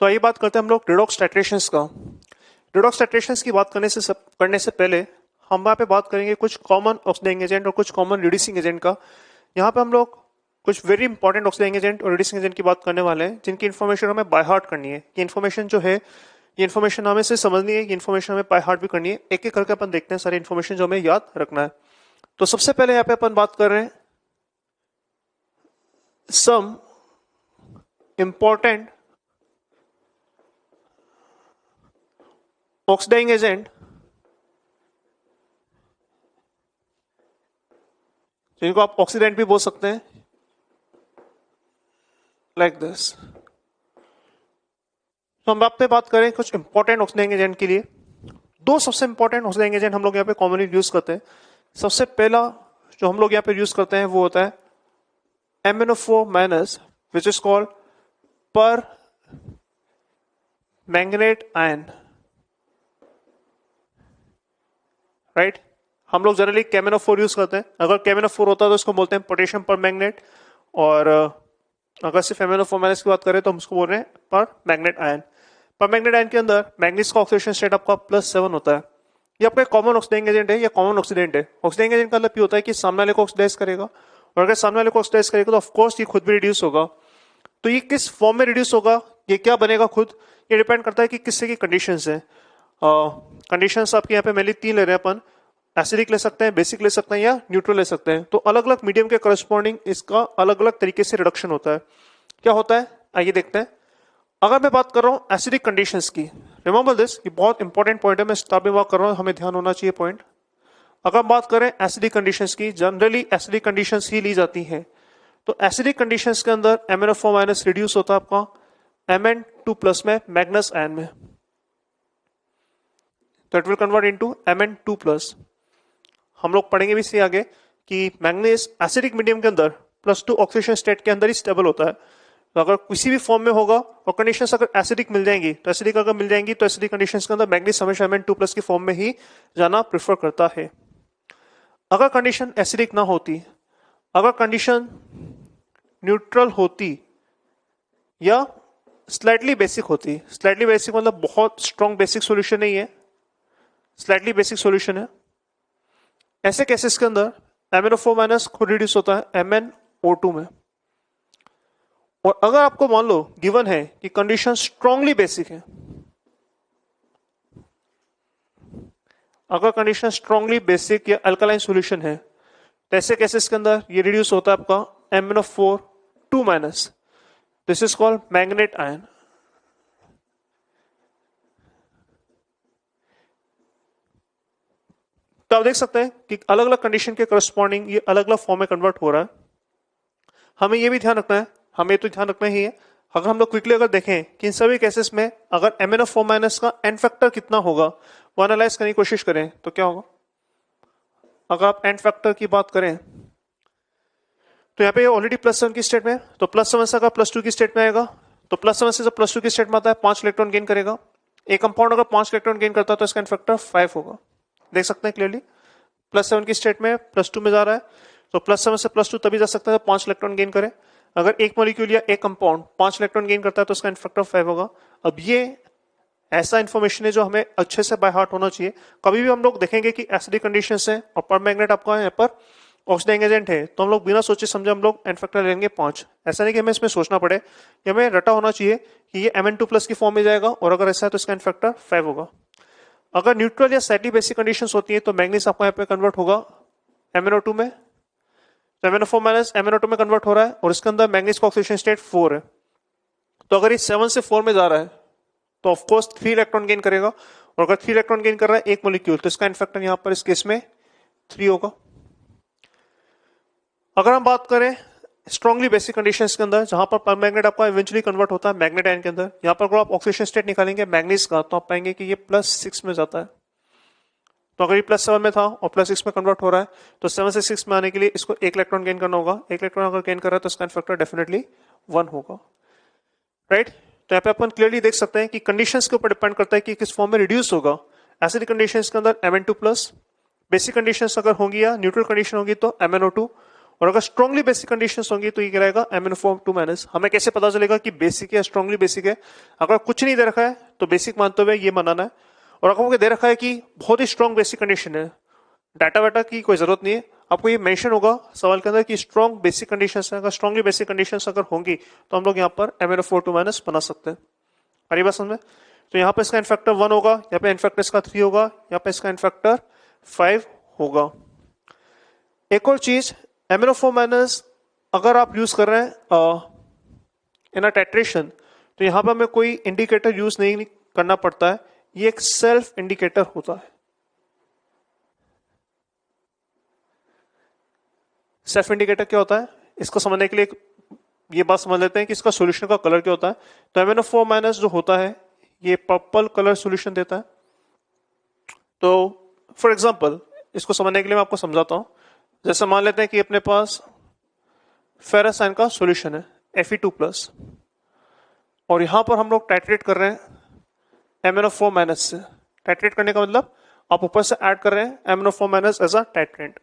तो आइए बात करते हैं हम लोग रिडॉक्स टाइट्रेशंस का। रिडॉक्स टाइट्रेशंस की बात करने से पहले हम वहाँ पे बात करेंगे कुछ कॉमन ऑक्सीडाइजिंग एजेंट और कुछ कॉमन रिड्यूसिंग एजेंट का। यहाँ पे हम लोग कुछ वेरी इंपॉर्टेंट ऑक्सीडाइजिंग एजेंट और रिड्यूसिंग एजेंट की बात करने वाले हैं, जिनकी इन्फॉर्मेशन हमें बाय हार्ट करनी है। ये इन्फॉर्मेशन जो है, ये इन्फॉर्मेशन हमें से समझनी है, ये इन्फॉर्मेशन हमें बाय हार्ट भी करनी है। एक एक करके अपन देखते हैं सारी इन्फॉर्मेशन जो हमें याद रखना है। तो सबसे पहले यहाँ पे अपन बात कर रहे हैं सम इंपॉर्टेंट ऑक्सीडाइजिंग एजेंट जिनको आप ऑक्सीडेंट भी बोल सकते हैं, लाइक दिस। तो हम आप पे बात करें कुछ इंपॉर्टेंट ऑक्सीडाइजिंग एजेंट के लिए। दो सबसे इंपॉर्टेंट ऑक्सीडाइजिंग एजेंट हम लोग यहाँ पे कॉमनली यूज करते हैं। सबसे पहला जो हम लोग यहाँ पे यूज करते हैं वो होता है MnO4- विच इज कॉल्ड पर मैंगनेट आयन, राइट। हम लोग जनरली KMnO4 यूज करते हैं। अगर KMnO4 होता है तो इसको बोलते हैं पोटेशियम पर मैंगनेट, और अगर सिर्फ MnO4- की बात करें तो हम उसको बोल रहे हैं पर मैंगनेट आयन। पर मैंगनेट आयन के अंदर मैंगनीज का ऑक्सीडेशन स्टेट आपका +7 होता है। ये आपका कॉमन ऑक्सीडाइजिंग एजेंट है या कॉमन ऑक्सीडेंट है। ऑक्सीडाइजिंग एजेंट का मतलब ये होता है कि सामने वाले को ऑक्सीडाइज करेगा, और अगर सामने वाले को ऑक्सीडाइज करेगा तो ऑफकोर्स ये खुद भी रिड्यूस होगा। तो ये किस फॉर्म में रिड्यूस होगा, ये क्या बनेगा खुद, ये डिपेंड करता है कि किससे की कंडीशंस है। कंडीशंस आपके यहाँ पे मेनली 3 ले रहे हैं अपन। एसिडिक ले सकते हैं, बेसिक ले सकते हैं या न्यूट्रल ले सकते हैं। तो अलग अलग मीडियम के करस्पॉन्डिंग इसका अलग अलग तरीके से रिडक्शन होता है। क्या होता है आइए देखते हैं। अगर मैं बात कर रहा हूं एसिडिक कंडीशंस की, रिमेंबर दिस, ये बहुत इंपॉर्टेंट पॉइंट है, मैं स्टार्ट में बात कर रहा हूं, हमें ध्यान होना चाहिए पॉइंट। अगर बात करें एसिडिक कंडीशंस की, जनरली एसिडिक कंडीशंस ही ली जाती हैं। तो एसिडिक कंडीशंस के अंदर MnO4- रिड्यूस होता है आपका Mn2+ में, मैग्नस आयन में, तो it will convert into Mn2+। हम लोग पढ़ेंगे भी इससे आगे कि मैंगनीज एसिडिक मीडियम के अंदर +2 ऑक्सीडेशन स्टेट के अंदर ही स्टेबल होता है। तो अगर किसी भी फॉर्म में होगा और कंडीशंस अगर एसिडिक मिल जाएंगी, तो एसिडिक अगर मिल जाएंगी तो एसिडिक कंडीशंस के अंदर मैंगनीज हमेशा Mn2+ की फॉर्म में ही जाना प्रेफर करता है। अगर कंडीशन एसिडिक ना होती, अगर कंडीशन न्यूट्रल होती या स्लाइटली बेसिक होती, स्लाइटली बेसिक मतलब बहुत स्ट्रॉन्ग बेसिक सॉल्यूशन नहीं है, स्लाइटली बेसिक सॉल्यूशन है, ऐसे केसेस के अंदर MnO4- खुद रिड्यूस होता है MnO2 में। और अगर आपको मान लो गिवन है कि कंडीशन स्ट्रांगली बेसिक है, अगर कंडीशन स्ट्रांगली बेसिक या अल्कलाइन सॉल्यूशन है, तो ऐसे केसेस के अंदर ये रिड्यूस होता है आपका MnO4-2-। This is called manganate ion. तो आप देख सकते हैं कि अलग अलग कंडीशन के करस्पॉन्डिंग ये अलग अलग फॉर्म में कन्वर्ट हो रहा है। हमें ये भी ध्यान रखना है, हमें तो ध्यान रखना ही है। अगर हम लोग क्विकली अगर देखें कि इन सभी केसेस में अगर MnO4- का एन फैक्टर कितना होगा वो एनालाइज करने की कोशिश करें तो क्या होगा। अगर आप एन फैक्टर की बात करें तो यहाँ पे ऑलरेडी +7 की स्टेट में, तो +7 से अगर +2 की स्टेट में आएगा, तो +7 से जब +2 की स्टेट में आता है 5 इलेक्ट्रॉन गेन करेगा। एक कंपाउंड अगर 5 इलेक्ट्रॉन गेन करता है तो इसका एन फैक्टर 5 होगा। देख सकते हैं क्लियरली, +7 की स्टेट में +2 में जा रहा है, तो +7 से +2 तभी जा सकता है 5 इलेक्ट्रॉन गेन करे। अगर एक मॉलिक्यूल या एक कंपाउंड 5 इलेक्ट्रॉन गेन करता है तो इसका एन फैक्टर 5 होगा। अब ये ऐसा इंफॉर्मेशन है जो हमें अच्छे से बाय हार्ट होना चाहिए। कभी भी हम लोग देखेंगे कि एसिडिक कंडीशंस है और पर मैग्नेट आपका यहाँ पर ऑक्सीडाइजिंग एजेंट है, तो हम लोग बिना सोचे समझे हम लोग एन फैक्टर लेंगे 5। ऐसा नहीं कि हमें इसमें सोचना पड़े, कि हमें रटा होना चाहिए कि ये Mn2+ की फॉर्म में जाएगा, और अगर ऐसा है तो इसका एन फैक्टर 5 होगा। अगर न्यूट्रल या स्लाइटली बेसिक कंडीशंस होती है तो मैग्नीज आपको यहाँ पे कन्वर्ट होगा MnO2 में, तो MnO4- MnO2 में कन्वर्ट हो रहा है, और इसके अंदर मैग्नीज का ऑक्सीडेशन स्टेट 4 है। तो अगर ये 7 से 4 में जा रहा है तो ऑफकोर्स 3 इलेक्ट्रॉन गेन करेगा, और अगर 3 इलेक्ट्रॉन गेन कर रहा है एक मॉलिक्यूल, तो इसका इनफैक्टर यहां पर इस केस में 3 होगा। अगर हम बात करें स्ट्रांगली बेसिक कंडीशंस के अंदर, जहां पर परमैग्नेट आपका इवेंचुअली कन्वर्ट होता है मैग्नेट आयन के अंदर, यहां पर अगर आप ऑक्सीडेशन स्टेट निकालेंगे मैग्नीज का, तो आप पाएंगे कि ये +6 में जाता है। तो अगर ये +7 में था और +6 में कन्वर्ट हो रहा है, तो 7 से 6 में आने के लिए इसको एक इलेक्ट्रॉन गेन करना होगा। एक इलेक्ट्रॉन अगर गेन कर रहा है तो इसका इनफैक्टर डेफिनेटली 1 होगा, राइट। तो यहाँ पे अपन क्लियरली देख सकते हैं कि कंडीशंस के ऊपर डिपेंड करता है कि किस फॉर्म में रिड्यूस होगा। एसिडिक कंडीशंस के अंदर Mn2+, बेसिक कंडीशंस अगर होंगी या न्यूट्रल कंडीशन होगी तो MnO2, और अगर स्ट्रांगली बेसिक कंडीशंस होंगी तो ये क्या रहेगा MnO2-। हमें कैसे पता चलेगा कि बेसिक है स्ट्रांगली बेसिक है? अगर कुछ नहीं दे रखा है तो बेसिक मानते हुए ये बनाना है, और अगर दे रखा है कि बहुत ही स्ट्रांग बेसिक कंडीशन है, डाटा वाटा की कोई जरूरत नहीं है, आपको ये मेंशन होगा सवाल के अंदर कि स्ट्रांग बेसिक कंडीशंस है। अगर स्ट्रांगली बेसिक कंडीशंस अगर होंगी तो हम लोग यहाँ पर MnO2- बना सकते हैं। आ रही बात समझ में? तो यहाँ पे इसका n फैक्टर 1 होगा, यहाँ पे n फैक्टर इसका 3 होगा, यहाँ पे इसका n फैक्टर 5 होगा। एक और चीज, MnO4- अगर आप यूज कर रहे हैं इन अ टेट्रेशन, तो यहाँ पे हमें कोई इंडिकेटर यूज नहीं करना पड़ता है, ये एक सेल्फ इंडिकेटर होता है। सेल्फ इंडिकेटर क्या होता है, इसको समझने के लिए ये बात समझ लेते हैं कि इसका सॉल्यूशन का कलर क्या होता है। तो MnO4- जो होता है ये पर्पल कलर सॉल्यूशन देता है। तो फॉर एग्जांपल इसको समझने के लिए मैं आपको समझाता हूं। जैसे मान लेते हैं कि अपने पास फेरस आयन का सॉल्यूशन है Fe2+, और यहां पर हम लोग टाइट्रेट कर रहे हैं MnO4- से। टाइट्रेट करने का मतलब आप ऊपर से ऐड कर रहे हैं MnO4- as a titrant,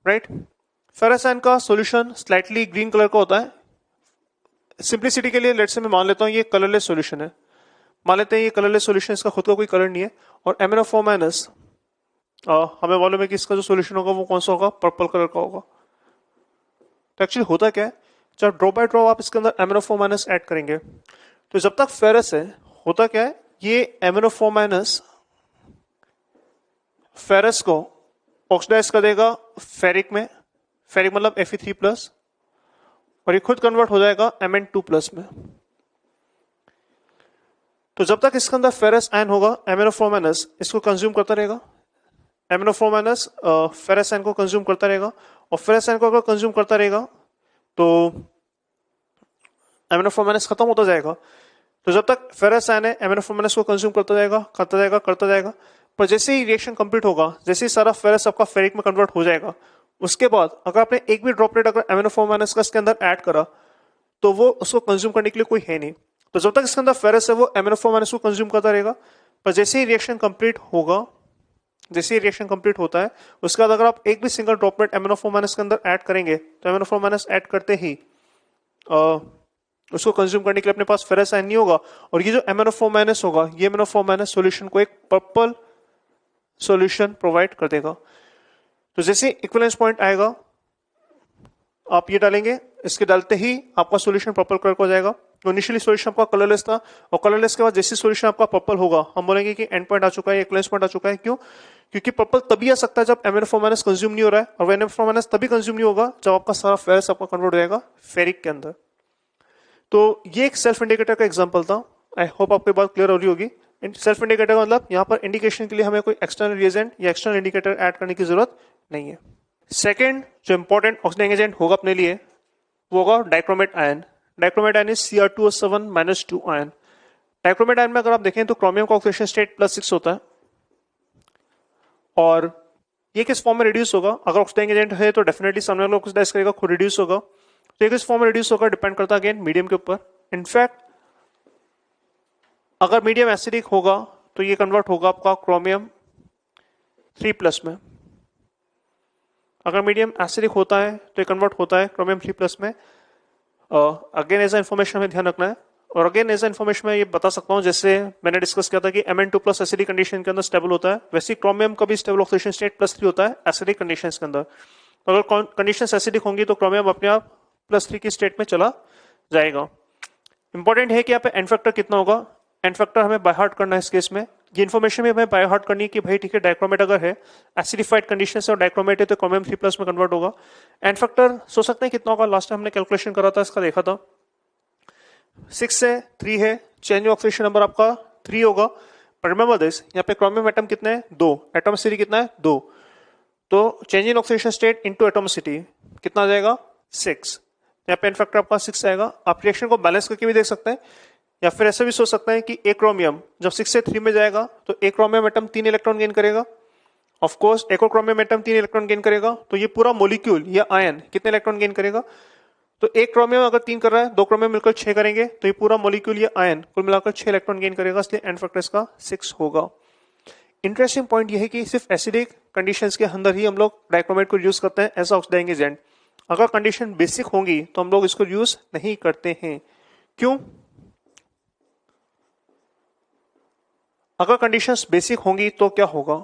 right. Ferrous ion का सॉल्यूशन स्लाइटली ग्रीन कलर का होता है। सिंप्लिसिटी के लिए लेट्स से मैं मान लेता हूं ये कलरलेस सॉल्यूशन है। मान लेते हैं ये कलरलेस सॉल्यूशन, इसका खुद का कोई कलर नहीं है, और MnO4- हमें मालूम है कि इसका जो सॉल्यूशन होगा वो कौन सा होगा, पर्पल कलर का होगा। तो एक्चुअली होता क्या है, जब ड्रॉप बाय ड्रॉप आप इसके अंदर MnO4- ऐड करेंगे, तो जब तक फेरस है, होता क्या है, ये MnO4- फेरस को ऑक्सीडाइज कर देगा फेरिक में, फेरिक मतलब Fe3+, और ये खुद कन्वर्ट हो जाएगा Mn2+ में। तो जब तक इसके अंदर फेरस आयन होगा, MnO4- इसको कंज्यूम करता रहेगा। MnO4- फेरस आयन को कंज्यूम करता रहेगा, और फेरस आयन को अगर कंज्यूम करता रहेगा तो MnO4- खत्म होता जाएगा। तो जब तक फेरस आयन है, MnO4- को कंज्यूम करता जाएगा, करता जाएगा, करता जाएगा, पर जैसे ही रिएक्शन कंप्लीट होगा, जैसे ही सारा फेरस आपका फेरिक में कन्वर्ट हो जाएगा, उसके बाद अगर आपने एक भी ड्रॉपलेट अगर MnO4- का इसके अंदर ऐड करा, तो वो उसको कंज्यूम करने के लिए कोई है नहीं। तो जब तक इसके अंदर फेरस है, वो MnO4- को कंज्यूम करता रहेगा, पर जैसे ही रिएक्शन कंप्लीट होगा, जैसे ही रिएक्शन कंप्लीट होता है, उसके बाद अगर आप एक भी सिंगल ड्रॉपलेट MnO4- के अंदर ऐड करेंगे, तो MnO4- ऐड करते ही उसको कंज्यूम करने के लिए अपने पास फेरस आयन नहीं होगा, और ये जो MnO4- होगा, ये MnO4- सॉल्यूशन को एक पर्पल सॉल्यूशन प्रोवाइड कर देगा। तो जैसे इक्विवेलेंस पॉइंट आएगा, आप ये डालेंगे, इसके डालते ही आपका सॉल्यूशन पर्पल कलर का हो जाएगा। तो इनिशियली सॉल्यूशन आपका कलरलेस था, और कलरलेस के बाद जैसे सॉल्यूशन आपका पर्पल होगा, हम बोलेंगे कि एंड पॉइंट आ चुका है, इक्विवेलेंस पॉइंट आ चुका है। क्यों? क्योंकि पर्पल तभी आ सकता है जब MnO4- कंज्यूम नहीं हो रहा है, और MnO4- तभी कंज्यूम नहीं होगा जब आपका सारा फेरस आपका कन्वर्ट हो जाएगा फेरिक के अंदर। तो ये एक सेल्फ इंडिकेटर का एग्जांपल था। आई होप आपको बात क्लियर हो रही होगी। सेल्फ इंडिकेटर का मतलब यहाँ पर इंडिकेशन के लिए हमें कोई एक्सटर्नल रिएजेंट या एक्सटर्नल इंडिकेटर ऐड करने की जरूरत नहीं है। सेकेंड जो इंपॉर्टेंट ऑक्सीडाइजिंग एजेंट होगा अपने लिए, वो होगा dichromate ion. Dichromate ion is Cr2O7-2 ion. Dichromate ion में अगर आप देखें तो क्रोमियम का ऑक्सीडेशन स्टेट +6 होता है, और ये किस फॉर्म में रिड्यूस होगा, अगर ऑक्सीडाइजिंग एजेंट है तो डेफिनेटली सामने वाला ऑक्सीडाइज करेगा, खुद रिड्यूस होगा। तो ये किस फॉर्म में रिड्यूस होगा डिपेंड करता है अगेन मीडियम के ऊपर। इनफैक्ट अगर मीडियम एसिडिक होगा तो ये कन्वर्ट होगा आपका क्रोमियम 3+ में। अगर मीडियम एसिडिक होता है तो ये कन्वर्ट होता है क्रोमियम 3+ में। अगेन ऐसा इन्फॉर्मेशन में ध्यान रखना है, और अगेन ऐसा इन्फॉर्मेशन में ये बता सकता हूं, जैसे मैंने डिस्कस किया था कि Mn2+ एसिडिक कंडीशन के अंदर स्टेबल होता है, वैसे क्रोमियम का भी स्टेबल ऑक्सीडेशन स्टेट +3 होता है एसिडिक कंडीशन के अंदर। तो अगर कंडीशन एसिडिक होंगी तो क्रोमियम अपने आप +3 की स्टेट में चला जाएगा। इंपॉर्टेंट है कि यहाँ पे एन फैक्टर कितना होगा, एन फैक्टर हमें बाय हार्ट करना है इस केस में। ये इन्फॉर्मेशन भी हमें बाय हार्ट करनी है कि भाई ठीक है, डाइक्रोमेट अगर है एसिडिफाइड कंडीशन से और डाइक्रोमेट है तो क्रोमियम 3+ में कन्वर्ट होगा। एन फैक्टर सोच सकते हैं कितना होगा, लास्ट टाइम हमने कैलकुलेशन करा था, इसका देखा था 6 से 3 है, चेंज ऑक्सीडेशन नंबर आपका 3 होगा। पर रिमेंबर दिस, यहाँ पे क्रोमियम एटम कितने हैं, 2, एटॉमिसिटी कितना है 2, तो change in oxidation state into atomicity कितना आ जाएगा 6। यहाँ पे एन फैक्टर आपका 6 आएगा। आप रिएक्शन को बैलेंस करके भी देख सकते हैं, या फिर ऐसा भी सोच सकते हैं कि एक क्रोमियम जब 6 से 3 में जाएगा तो एक क्रोमियम एटम 3 इलेक्ट्रॉन गेन करेगा। ऑफ कोर्स एक और क्रोमियम एटम 3 इलेक्ट्रॉन गेन करेगा, तो ये पूरा मॉलिक्यूल या आयन कितने इलेक्ट्रॉन गेन करेगा, तो एक क्रोमियम अगर 3 कर रहा है, 2 क्रोमियम मिलकर 6 करेंगे, तो ये पूरा मॉलिक्यूल या आयन कुल मिलाकर 6 इलेक्ट्रॉन गेन करेगा, इसलिए एन फैक्टर इसका 6 होगा। इंटरेस्टिंग पॉइंट यह है कि सिर्फ एसिडिक कंडीशंस के अंदर ही हम लोग डाइक्रोमेट को यूज करते हैं एज ऑक्सीडाइजिंग एजेंट। अगर कंडीशन बेसिक होंगी तो हम लोग इसको यूज नहीं करते हैं। क्यों? अगर कंडीशंस बेसिक होंगी तो क्या होगा?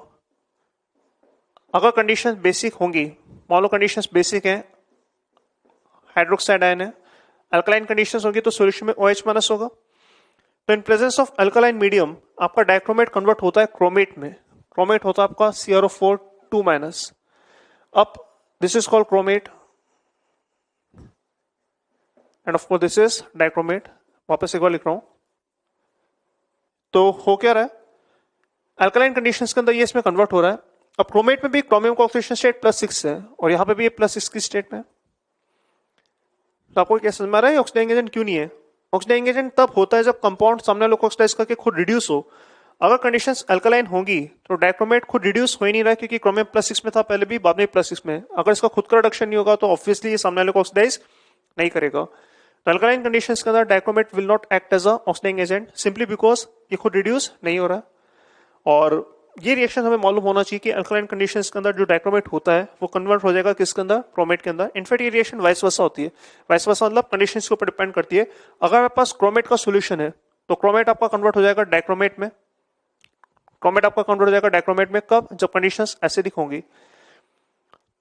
अगर कंडीशंस बेसिक होंगी, मान लो कंडीशंस बेसिक है, हाइड्रोक्साइड आयन है, अल्कलाइन कंडीशंस होगी तो सॉल्यूशन में OH माइनस होगा। तो in presence of alkaline medium आपका डाइक्रोमेट कन्वर्ट होता है क्रोमेट में। क्रोमेट होता है आपका CrO4 2 माइनस। अब this is called chromate and of course this is dichromate. वापस एक बार लिख रहा हूं। तो हो क्या रहा है, अल्कलाइन कंडीशंस के अंदर ये इसमें कन्वर्ट हो रहा है। अब क्रोमेट में भी क्रोमियम का ऑक्सीडेशन स्टेट +6 है और यहां पे भी ये +6 की स्टेट में। तो आपको क्या समझ में आ रहा है ऑक्सीडाइजिंग एजेंट क्यों नहीं है? ऑक्सीडाइजिंग एजेंट तब होता है जब कंपाउंड सामने वाले को ऑक्सीडाइज करके खुद रिड्यूस हो। अगर कंडीशंस अल्कलाइन होंगी तो डाइक्रोमेट खुद रिड्यूस हो ही नहीं रहा, क्योंकि क्रोमियम +6 में था पहले भी, बाद में +6 में। अगर इसका खुद का रिडक्शन नहीं होगा तो ऑब्वियसली ये सामने वाले को ऑक्सीडाइज नहीं करेगा। तो अल्कलाइन कंडीशंस के अंदर dichromate will not act as a oxidizing agent simply because ये खुद रिड्यूस नहीं हो रहा। और ये रिएक्शन हमें मालूम होना चाहिए कि अल्कलाइन कंडीशंस के अंदर जो डाइक्रोमेट होता है वो कन्वर्ट हो जाएगा किसके अंदर? क्रोमेट के अंदर। इनफैक्ट ये रिएक्शन वाइस वर्सा होती है। वाइस वर्सा मतलब कंडीशंस के ऊपर डिपेंड करती है। अगर मेरे पास क्रोमेट का सॉल्यूशन है तो क्रोमेट आपका कन्वर्ट हो जाएगा डाइक्रोमेट में। क्रोमेट आपका कन्वर्ट हो जाएगा डाइक्रोमेट में कब? जब कंडीशंस एसिडिक होंगी।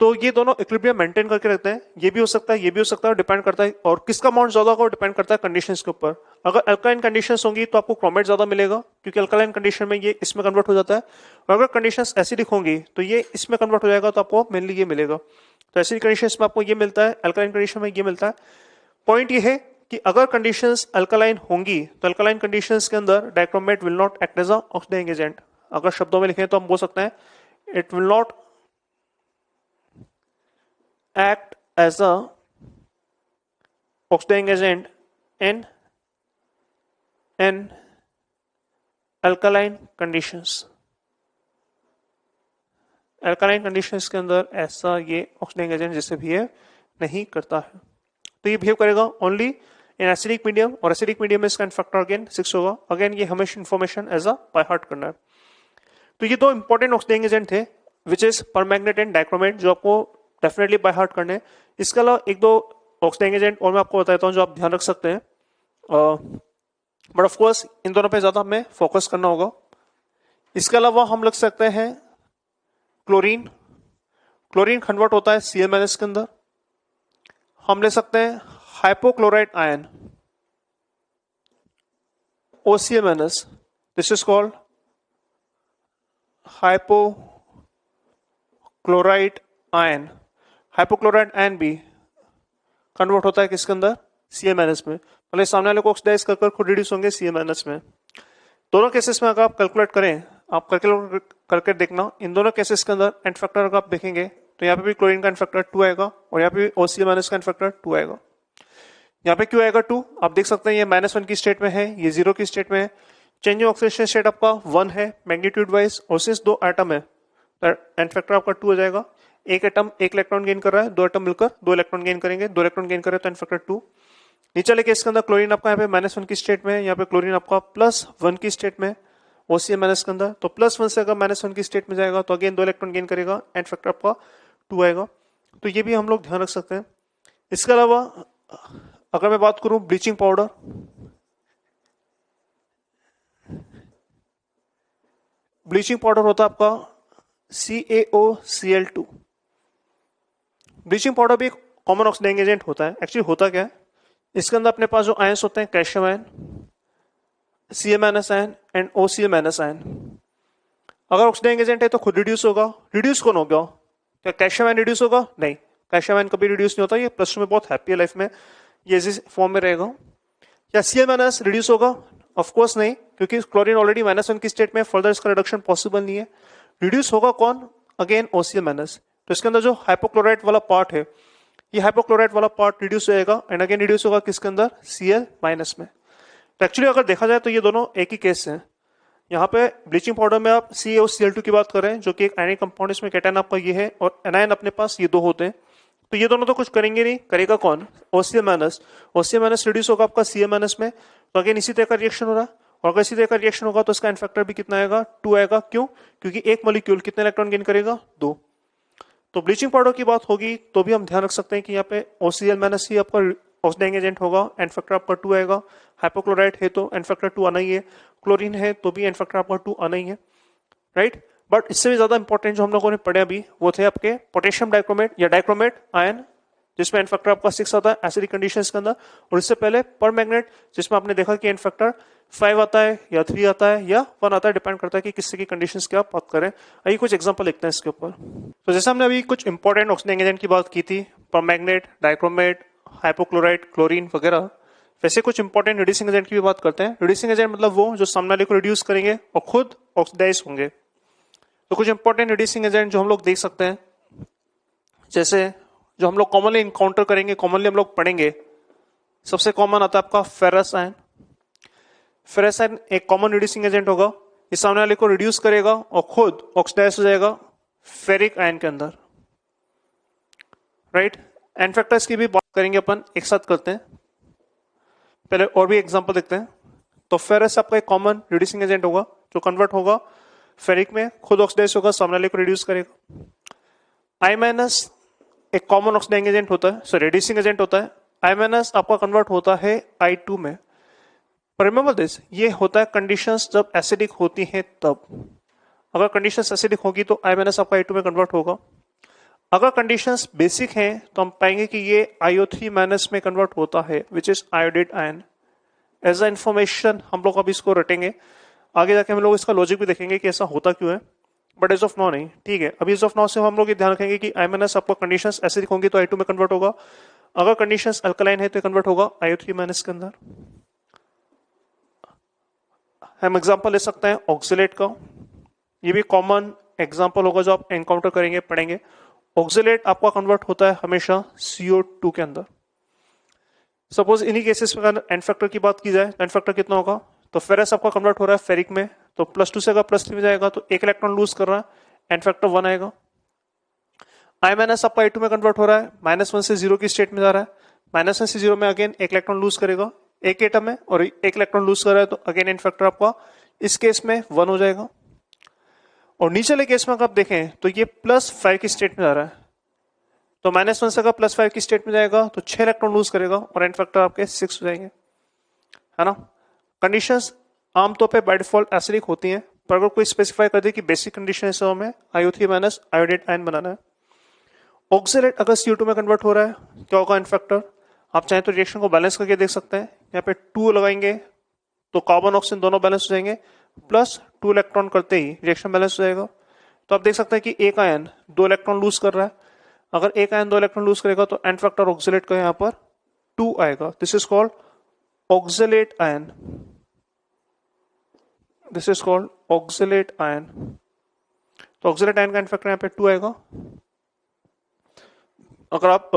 तो ये दोनों इक्विलिब्रियम मेंटेन करके रखते हैं। ये भी हो सकता है, ये भी हो सकता है, डिपेंड करता है। और किसका अमाउंट ज्यादा होगा डिपेंड करता है कंडीशंस के ऊपर। अगर अल्कलाइन कंडीशंस होंगी तो आपको क्रोमेट ज्यादा मिलेगा, क्योंकि अल्कलाइन कंडीशन में ये इसमें कन्वर्ट हो जाता है। और अगर कंडीशंस एसिडिक होंगी तो ये इसमें कन्वर्ट हो जाएगा, तो आपको मेनली ये मिलेगा। तो एसिडिक कंडीशंस में आपको ये मिलता है, अल्कलाइन कंडीशन में ये मिलता है। पॉइंट ये है कि अगर कंडीशंस अल्कलाइन होंगी तो अल्कलाइन कंडीशंस के अंदर dichromate will not act as a oxidizing agent. अगर शब्दों में लिखें तो हम बोल सकते हैं it will not act as a oxidizing agent in alkaline conditions। Alkaline conditions के अंदर ऐसा ये ऑक्सीडाइजिंग एजेंट जैसे बिहेव नहीं करता है। तो ये बिहेव करेगा ओनली इन एसिडिक मीडियम, और एसिडिक मीडियम में इसका फैक्टर अगेन 6 होगा। अगेन ये हमेशा information as a by heart करना है। तो ये दो इंपॉर्टेंट ऑक्सीडाइजिंग एजेंट थे which is permanganate and dichromate, जो आपको डेफिनेटली बाय हार्ट करने। इसके अलावा एक दो ऑक्सीडाइजिंग एजेंट और मैं आपको बताता हूं जो आप ध्यान रख सकते हैं, बट ऑफ कोर्स इन दोनों पे ज्यादा हमें फोकस करना होगा। इसके अलावा हम लग सकते हैं क्लोरीन। क्लोरीन कन्वर्ट होता है Cl- के अंदर। हम ले सकते हैं hypochloride ion OCl-, this is called hypochloride ion. Hypochloride ion भी कन्वर्ट होता है किसके अंदर? Cl- में। मतलब सामने वाले को ऑक्सीडाइज कर खुद रिड्यूस होंगे Cl- में। दोनों केसेस में अगर आप कैलकुलेट करें, आप कैलकुलेट करके देखना, इन दोनों केसेस के अंदर एंड फैक्टर अगर आप देखेंगे तो यहाँ पे भी क्लोरीन का एंड फैक्टर 2 आएगा और यहाँ पे भी OCl- का एंड फैक्टर 2 आएगा। यहाँ पे क्यों आएगा 2? आप देख सकते हैं ये -1 की स्टेट में है, ये 0 की स्टेट में है। चेंज ऑक्सीडेशन स्टेट आपका 1 है मैग्नीट्यूड वाइज, और सिंस 2 एटम है तो एंड फैक्टर आपका 2 हो जाएगा। एक एटम 1 इलेक्ट्रॉन गेन कर रहा है, 2 एटम मिलकर 2 इलेक्ट्रॉन गेन करेंगे, 2 इलेक्ट्रॉन गेन करें तो एंड फैक्टर 2। नीचे वाले केस के अंदर क्लोरीन आपका यहाँ पे -1 की स्टेट में है, यहाँ पे क्लोरीन आपका +1 की स्टेट में OCl- के अंदर। तो +1 से अगर -1 की स्टेट में जाएगा तो अगेन 2 इलेक्ट्रॉन गेन करेगा, एंड फैक्टर आपका 2 आएगा। तो ये भी हम लोग ध्यान रख सकते हैं। इसके अलावा अगर मैं बात करूं ब्लीचिंग पाउडर, ब्लीचिंग पाउडर होता है आपका CaOCl2। ब्लीचिंग पाउडर भी एक कॉमन ऑक्सीडाइजिंग एजेंट होता है। एक्चुअली होता क्या है, इसके अंदर अपने पास जो आयंस होते हैं calcium ion, Cl- ion and OCl- ion. अगर ऑक्सीडाइजिंग एजेंट है तो खुद रिड्यूस होगा। रिड्यूस कौन होगा? क्या कैल्शियम आयन रिड्यूस होगा? नहीं, कैल्शियम आयन कभी रिड्यूस नहीं होता। ये प्लस 2 में बहुत हैप्पी है लाइफ में, ये इसी फॉर्म में रहेगा। क्या Cl- रिड्यूस होगा? ऑफ कोर्स नहीं, क्योंकि क्लोरीन ऑलरेडी -1 की स्टेट में, फर्दर इसका रिडक्शन पॉसिबल नहीं है। रिड्यूस होगा कौन? Again OCl-। तो इसके अंदर जो हाइपोक्लोराइड वाला पार्ट है, ये हाइपोक्लोराइड वाला पार्ट रिड्यूस होएगा एंड अगेन रिड्यूस होगा किसके अंदर? Cl- में। तो एक्चुअली अगर देखा जाए तो ये दोनों एक ही केस है। यहाँ पे ब्लीचिंग पाउडर में आप CaOCl2 की बात कर रहे हैं, जो कि एक आयनिक कंपाउंड, इसमें कैटायन आपका ये है और एनायन अपने पास ये 2 होते हैं। तो ये दोनों तो कुछ करेंगे नहीं, करेगा कौन? OCl-। OCl- रिड्यूस होगा आपका Cl- में, तो अगेन इसी तरह का रिएक्शन हो रहा है। और अगर इसी तरह का रिएक्शन होगा तो इसका एंड फैक्टर भी कितना आएगा? 2 आएगा। क्यों? क्योंकि एक मॉलिक्यूल कितने इलेक्ट्रॉन गेन करेगा? 2। तो ब्लीचिंग पाउडर की बात होगी तो भी हम ध्यान रख सकते हैं कि यहाँ पे OCl माइनस ही आपका ऑक्सीडाइजिंग एजेंट होगा, एन फैक्टर आपका 2 आएगा। हाइपोक्लोराइट है तो एन फैक्टर 2 आना ही है, क्लोरीन है तो भी एन फैक्टर आपका 2 आना ही है, राइट। बट इससे भी ज्यादा इंपॉर्टेंट जो हम लोगों ने पढ़े अभी वो थे आपके पोटेशियम डाइक्रोमेट या डाइक्रोमेट आयन, जिसमें एन फैक्टर आपका 6 आता है एसिडिक कंडीशंस के अंदर, और इससे पहले पर मैग्नेट जिसमें आपने देखा कि एन फैक्टर 5 आता है या 3 आता है या 1 आता है, डिपेंड करता है कि किससे की कंडीशंस की आप बात करें। आइए कुछ एग्जांपल लिखते हैं इसके ऊपर। तो जैसे हमने अभी कुछ इंपॉर्टेंट ऑक्सीडाइजिंग एजेंट की बात की थी, पर मैग्नेट, डाइक्रोमेट, हाइपोक्लोराइट, क्लोरीन वगैरह, वैसे कुछ इंपॉर्टेंट रिड्यूसिंग एजेंट की भी बात करते हैं। रिड्यूसिंग एजेंट मतलब वो जो सामने वाले को रिड्यूस करेंगे और खुद ऑक्सीडाइज होंगे। तो कुछ इंपॉर्टेंट रिड्यूसिंग एजेंट जो हम लोग देख सकते हैं, जैसे जो हम लोग कॉमनली इनकाउंटर करेंगे, कॉमनली हम लोग पढ़ेंगे, सबसे कॉमन आता है आपका फेरस आयन। फेरस आयन एक कॉमन रिड्यूसिंग एजेंट होगा, इस सामने वाले को रिड्यूस करेगा और खुद ऑक्सीडाइज हो जाएगा फेरिक आयन के अंदर, राइट। एन फैक्टर्स की भी बात करेंगे अपन, एक साथ करते हैं। पहले और भी एग्जांपल देखते हैं। तो फेरस आपका एक कॉमन रिड्यूसिंग एजेंट होगा जो कन्वर्ट होगा फेरिक में, खुद ऑक्सीडाइज होगा, सामने वाले को रिड्यूस करेगा। आई माइनस एक कॉमन ऑक्सीडाइजिंग एजेंट होता है, सो रिड्यूसिंग एजेंट होता है। आई माइनस आपका कन्वर्ट होता है I2 में। पर रिमेंबर दिस, ये होता है कंडीशंस जब एसिडिक होती हैं तब। अगर कंडीशंस एसिडिक होगी तो आई माइनस आपका I2 में कन्वर्ट होगा। अगर कंडीशंस बेसिक हैं तो हम पाएंगे कि ये IO3 माइनस में कन्वर्ट होता है, which is iodate ion. As a information हम लोग अभी इसको रटेंगे, आगे जाके हम लोग इसका लॉजिक भी देखेंगे कि ऐसा होता क्यों है, बट एज ऑफ नाउ नहीं, ठीक है। अभी एज ऑफ नाउ से हम लोग ये ध्यान रखेंगे कि आई माइनस आपका कंडीशंस एसिडिक होंगी तो I2 में कन्वर्ट होगा, अगर कंडीशंस अल्कलाइन है तो कन्वर्ट होगा IO3 माइनस के अंदर। हम एग्जांपल ले सकते हैं ऑक्सिलेट का, ये भी कॉमन एग्जांपल होगा जो आप एनकाउंटर करेंगे, पढ़ेंगे। ऑक्सिलेट आपका कन्वर्ट होता है हमेशा CO2 के अंदर। सपोज इन्हीं केसेस में एन फैक्टर की बात की जाए तो एन फैक्टर कितना होगा, तो फेरस आपका कन्वर्ट हो रहा है फेरिक में, तो +2 से अगर +3 में जाएगा तो 1 इलेक्ट्रॉन लूज कर रहा है, एन फैक्टर 1 आएगा। आई माइनस आपका I2 में कन्वर्ट हो रहा है, -1 से 0 की स्टेट में जा रहा है, -1 से 0 में अगेन 1 इलेक्ट्रॉन लूज करेगा, एक एटम है और 1 इलेक्ट्रॉन लूज कर रहा है, तो अगेन एन फैक्टर आपका इस केस में 1 हो जाएगा। और नीचे वाले केस में अगर आप देखें तो ये +5 की स्टेट में जा रहा है, तो -1 से अगर +5 की स्टेट में जाएगा तो 6 इलेक्ट्रॉन लूज करेगा और एन फैक्टर आपके 6 हो जाएंगे, है ना। कंडीशंस आमतौर पे बाय डिफॉल्ट एसिडिक होती हैं, पर अगर कोई स्पेसिफाई कर दे कि बेसिक कंडीशन है, हमें IO3 माइनस आयोडेट आयन बनाना है। ऑक्सिलेट अगर CO2 में कन्वर्ट हो रहा है, क्या होगा एन फैक्टर, आप चाहें तो रिएक्शन को बैलेंस करके देख सकते हैं। यहाँ पे 2 लगाएंगे तो कार्बन ऑक्सीजन दोनों बैलेंस हो जाएंगे, +2 इलेक्ट्रॉन करते ही रिएक्शन बैलेंस हो जाएगा। तो आप देख सकते हैं कि एक आयन 2 इलेक्ट्रॉन लूज कर रहा है, अगर एक आयन 2 इलेक्ट्रॉन लूज करेगा तो एन फैक्टर ऑक्सिलेट का यहाँ पर 2 आएगा। This is called oxalate ion, this is called oxalate ion. तो ऑक्सिलेट आयन का एन फैक्टर यहाँ पे 2 आएगा। अगर आप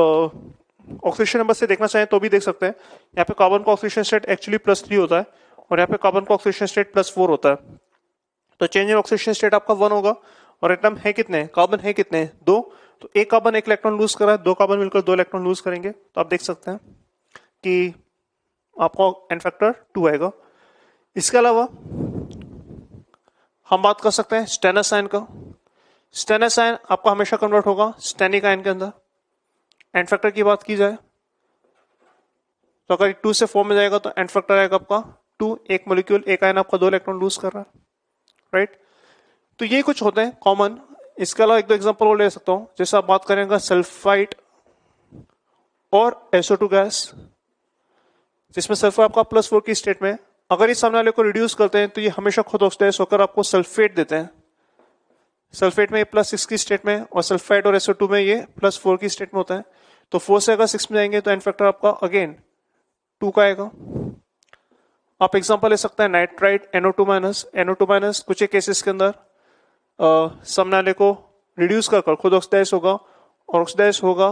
ऑक्सीडेशन नंबर से देखना चाहें तो भी देख सकते हैं, यहाँ पे कार्बन का ऑक्सीडेशन स्टेट एक्चुअली +3 होता है और यहाँ पे कार्बन का ऑक्सीडेशन स्टेट +4 होता है। तो चेंज इन ऑक्सीडेशन स्टेट आपका 1 होगा, और एटम है कितने, कार्बन है कितने, 2, तो एक कार्बन 1 इलेक्ट्रॉन लूज कर रहा है, 2 कार्बन मिलकर 2 इलेक्ट्रॉन लूज करेंगे, तो आप देख सकते हैं कि आपका एन फैक्टर 2 आएगा। इसके अलावा हम बात कर सकते हैं स्टेनस आयन का। स्टेनस आयन आपका हमेशा कन्वर्ट होगा स्टेनिक आयन के अंदर। एन फैक्टर की बात की जाए तो अगर 2 से 4 में जाएगा तो एन फैक्टर आएगा आपका 2, एक मॉलिक्यूल एक आयन आपका 2 इलेक्ट्रॉन लूज कर रहा है, राइट। तो ये कुछ होते हैं कॉमन। इसके अलावा एक दो एग्जांपल और ले सकता हूं, जैसे आप बात करेंगे सल्फाइड और SO2 गैस, जिसमें सल्फर आपका +4 की स्टेट में, अगर इस सामने वाले को रिड्यूस करते हैं तो ये हमेशा खुद ऑक्सीडाइज होकर आपको सल्फेट देते हैं। सल्फेट में ये +6 की स्टेट में, और सल्फाइड और SO2 में ये +4 की स्टेट में होता है। तो 4 से अगर 6 में जाएंगे तो एन फैक्टर आपका अगेन 2 का आएगा। आप एग्जांपल ले सकते हैं नाइट्राइट NO2 माइनस, कुछ एक केसेस के अंदर सामने वाले को रिड्यूस कर खुद ऑक्सीडाइज होगा, और ऑक्सीडाइज होगा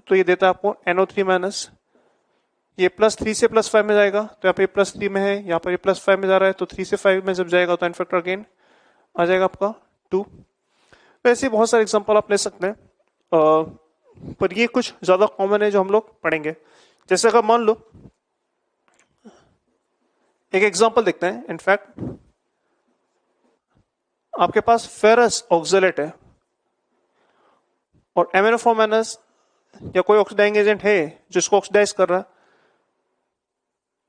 तो ये देता है आपको NO3 माइनस। ये +3 से +5 में जाएगा, तो यहाँ पे +3 में है, यहाँ पर ये +5 में जा रहा है, तो 3 से 5 में जब जाएगा तो एन फैक्टर अगेन आ जाएगा आपका 2। तो ऐसे बहुत सारे एग्जांपल आप ले सकते हैं, पर ये कुछ ज्यादा कॉमन है जो हम लोग पढ़ेंगे। जैसे अगर मान लो एक एग्जांपल देखते हैं, इनफैक्ट आपके पास फेरस ऑक्सलेट है, और MnO4 माइनस या कोई ऑक्सीडाइजिंग एजेंट है जिसको ऑक्सीडाइज कर रहा है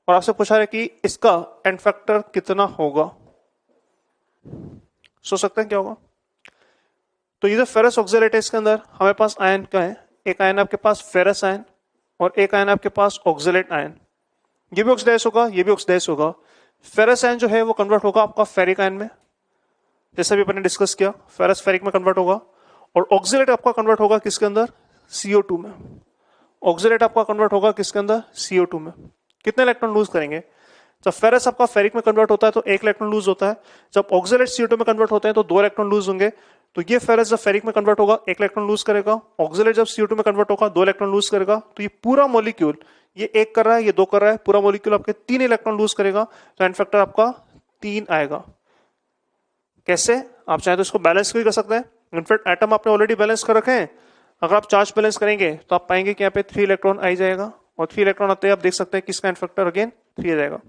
और आपसे पूछा है कि इसका एंड फैक्टर कितना होगा, सोच सकते हैं क्या होगा। तो ये जो फेरस ऑक्सलेट है इसके अंदर हमारे पास आयन का है, एक आयन आपके पास फेरस आयन और एक आयन आपके पास ऑक्सलेट आयन। ये भी ऑक्सीडाइज होगा, ये भी ऑक्सीडाइज होगा। फेरस आयन जो है वो कन्वर्ट होगा आपका फेरिक आयन में, जैसे भी अपन ने डिस्कस किया, फेरस फेरिक में कन्वर्ट होगा। और ऑक्सलेट आपका कन्वर्ट होगा किसके अंदर, CO2 में। ऑक्सलेट आपका कन्वर्ट होगा किसके अंदर, CO2 में। कितने इलेक्ट्रॉन लूज करेंगे, जब फेरस आपका फेरिक में कन्वर्ट होता है तो एक इलेक्ट्रॉन लूज होता है, जब ऑक्सलेट CO2 में कन्वर्ट होते हैं तो दो इलेक्ट्रॉन लूज होंगे। तो ये फेरस जब फेरिक में कन्वर्ट होगा एक इलेक्ट्रॉन लूज करेगा, ऑक्सलेट जब CO2 में कन्वर्ट होगा दो इलेक्ट्रॉन लूज करेगा। तो ये पूरा मॉलिक्यूल, ये एक कर रहा है, ये दो कर रहा है, पूरा मॉलिक्यूल आपके 3 इलेक्ट्रॉन लूज करेगा। तो एंड फैक्टर आपका 3 आएगा। कैसे, आप चाहे तो इसको बैलेंस भी कर सकते हैं। इनफैक्ट एटम आपने ऑलरेडी बैलेंस कर रखे हैं, अगर आप चार्ज बैलेंस करेंगे तो आप पाएंगे कि यहाँ पे 3 इलेक्ट्रॉन आ जाएगा और 3 इलेक्ट्रॉन आते हैं आप देख सकते हैं किसका एंड फैक्टर अगेन 3 आ जाएगा।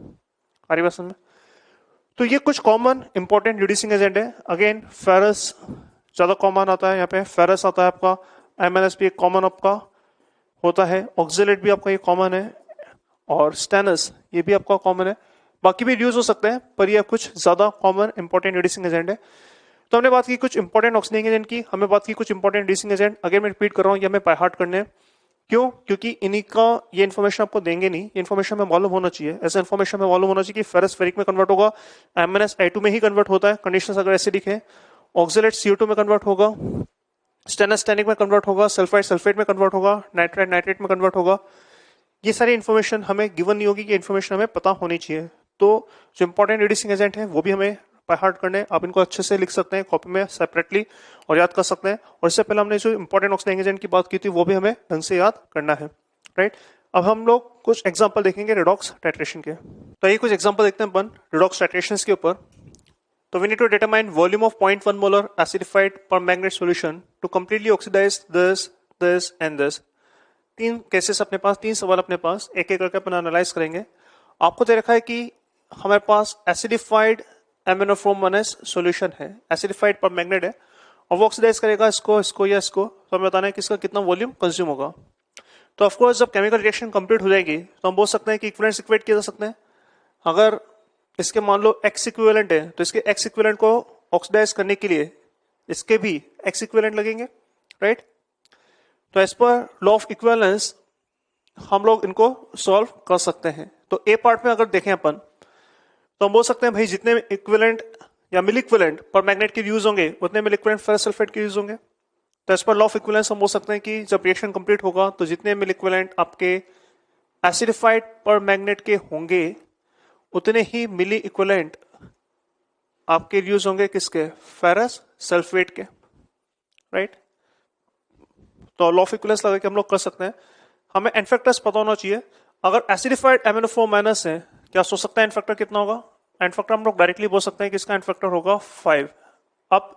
आ रही बात समझ में। तो ये कुछ कॉमन इंपॉर्टेंट रिड्यूसिंग एजेंट है। अगेन फेरस ज्यादा कॉमन आता है, यहाँ पे फेरस आता है आपका, MnS भी एक कॉमन आपका होता है, ऑक्सलेट भी आपका ये कॉमन है और स्टेनस ये भी आपका कॉमन है। बाकी भी यूज हो सकते हैं पर ये कुछ ज्यादा कॉमन इंपॉर्टेंट रिड्यूसिंग एजेंट है। तो हमने बात की कुछ इंपॉर्टेंट ऑक्सीडाइजिंग एजेंट की, हमें बात की कुछ इंपॉर्टेंट रिड्यूसिंग एजेंट। अगेन मैं रिपीट कर रहा हूँ, ये हमें बाय हार्ट करने हैं। क्यों, क्योंकि इन्हीं का ये इन्फॉर्मेशन आपको देंगे नहीं, ये इन्फॉर्मेशन हमें मालूम होना चाहिए। ऐसा इन्फॉर्मेशन हमें मालूम होना चाहिए कि फेरस फेरिक में कन्वर्ट होगा, MnS I2 में ही कन्वर्ट होता है कंडीशंस अगर एसिडिक है, ऑक्सलेट CO2 में कन्वर्ट होगा, स्टेनस स्टेनिक में कन्वर्ट होगा, सल्फाइड सल्फेट में कन्वर्ट होगा, नाइट्राइड नाइट्रेट में कन्वर्ट होगा। ये सारी इन्फॉर्मेशन हमें गिवन नहीं होगी, ये इन्फॉर्मेशन हमें पता होनी चाहिए। तो जो इंपॉर्टेंट रिड्यूसिंग एजेंट है वो भी हमें बाय हार्ट करने हैं। आप इनको अच्छे से लिख सकते हैं कॉपी में सेपरेटली और याद कर सकते हैं। और इससे पहले हमने जो इंपॉर्टेंट ऑक्सीडाइजिंग एजेंट की बात की थी वो भी हमें ढंग से याद करना है, राइट। अब हम लोग कुछ एग्जांपल देखेंगे रिडॉक्स टाइट्रेशन के। तो ये कुछ एग्जांपल देखते हैं अपन रिडॉक्स टाइट्रेशन के ऊपर। तो we need to determine volume of 0.1 molar acidified permanganate solution to completely oxidize this and this। 3 cases अपने पास, 3 सवाल अपने पास, एक एक करके अपन एनालाइज करेंगे। आपको दे रखा है कि हमारे पास एसिडिफाइड MnO4 माइनस सॉल्यूशन है, एसिडिफाइड परमैंगनेट है और वो ऑक्सीडाइज करेगा इसको इसको या इसको। तो हमें बताना है कि इसका कितना वॉल्यूम कंज्यूम होगा। तो ऑफ कोर्स जब केमिकल रिएक्शन कंप्लीट हो जाएगी तो हम बोल सकते हैं कि इक्विवेलेंट्स इक्वेट किया जा सकते हैं। अगर इसके मान लो X इक्विवेलेंट है तो इसके X इक्विवेलेंट को ऑक्सीडाइज करने के लिए इसके भी X इक्विवेलेंट लगेंगे, राइट। तो as per law of equivalence हम लोग इनको सॉल्व कर सकते हैं। तो ए पार्ट में अगर देखें अपन तो हम बोल सकते हैं भाई जितने इक्विवेलेंट या मिल इक्विवेलेंट परमैंगनेट के यूज होंगे उतने मिल इक्विवेलेंट फेरस सल्फेट के यूज होंगे। तो as per law of equivalence हम बोल सकते हैं कि जब रिएक्शन कंप्लीट होगा तो जितने मिल इक्विवेलेंट आपके एसिडिफाइड परमैंगनेट के होंगे उतने ही मिली इक्विवेलेंट आपके यूज होंगे किसके, फेरस सल्फेट के, राइट। तो लॉ ऑफ इक्विवेलेंस लगा के हम लोग कर सकते हैं। हमें एन फैक्टर्स पता होना चाहिए। अगर एसिडिफाइड MnO4 माइनस है, क्या सोच सकता है एन फैक्टर कितना होगा। एन फैक्टर हम लोग डायरेक्टली बोल सकते हैं कि इसका एन फैक्टर होगा 5। अब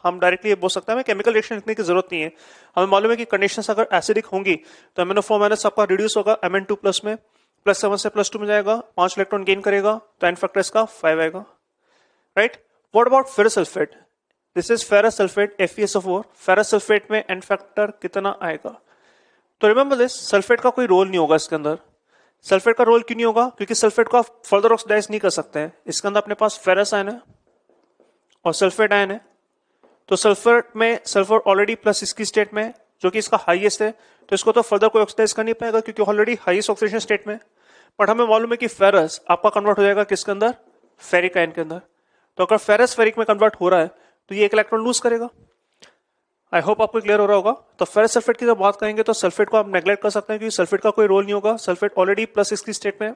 हम डायरेक्टली बोल सकते हैं हमें केमिकल रिएक्शन लिखने की जरूरत नहीं है। हमें मालूम है कि कंडीशंस अगर एसिडिक होंगी तो MnO4 माइनस आपका रिड्यूस होगा Mn2 प्लस में, +7 से +2 में जाएगा, 5 इलेक्ट्रॉन गेन करेगा तो एन फैक्टर इसका 5 आएगा, right. What about ferrous sulphate, this is ferrous sulphate FeSO4। Ferrous sulphate में एन फैक्टर कितना आएगा। तो रिमेंबर दिस, सल्फेट का कोई रोल नहीं होगा इसके अंदर। सल्फेट का रोल क्यों नहीं होगा, क्योंकि सल्फेट को आप फर्दर ऑक्सीडाइज नहीं कर सकते हैं। इसके अंदर अपने पास फेरस आयन है और सल्फेट आयन है। तो सल्फेट में सल्फर ऑलरेडी प्लस इसकी स्टेट में जो कि इसका हाईएस्ट है, तो इसको तो फर्दर कोई ऑक्सीडाइज कर नहीं पाएगा क्योंकि ऑलरेडी हाईएस्ट ऑक्सीडेशन स्टेट में। बट हमें मालूम है कि फेरस आपका कन्वर्ट हो जाएगा किसके अंदर, फेरिक आयन के अंदर। तो अगर फेरस फेरिक में कन्वर्ट हो रहा है तो ये एक इलेक्ट्रॉन लूज करेगा। आई होप आपको क्लियर हो रहा होगा। तो फेरस सल्फेट की जब बात करेंगे तो सल्फेट को आप नेग्लेक्ट कर सकते हैं क्योंकि सल्फेट का कोई रोल नहीं होगा। सल्फेट ऑलरेडी प्लस इसकी स्टेट में,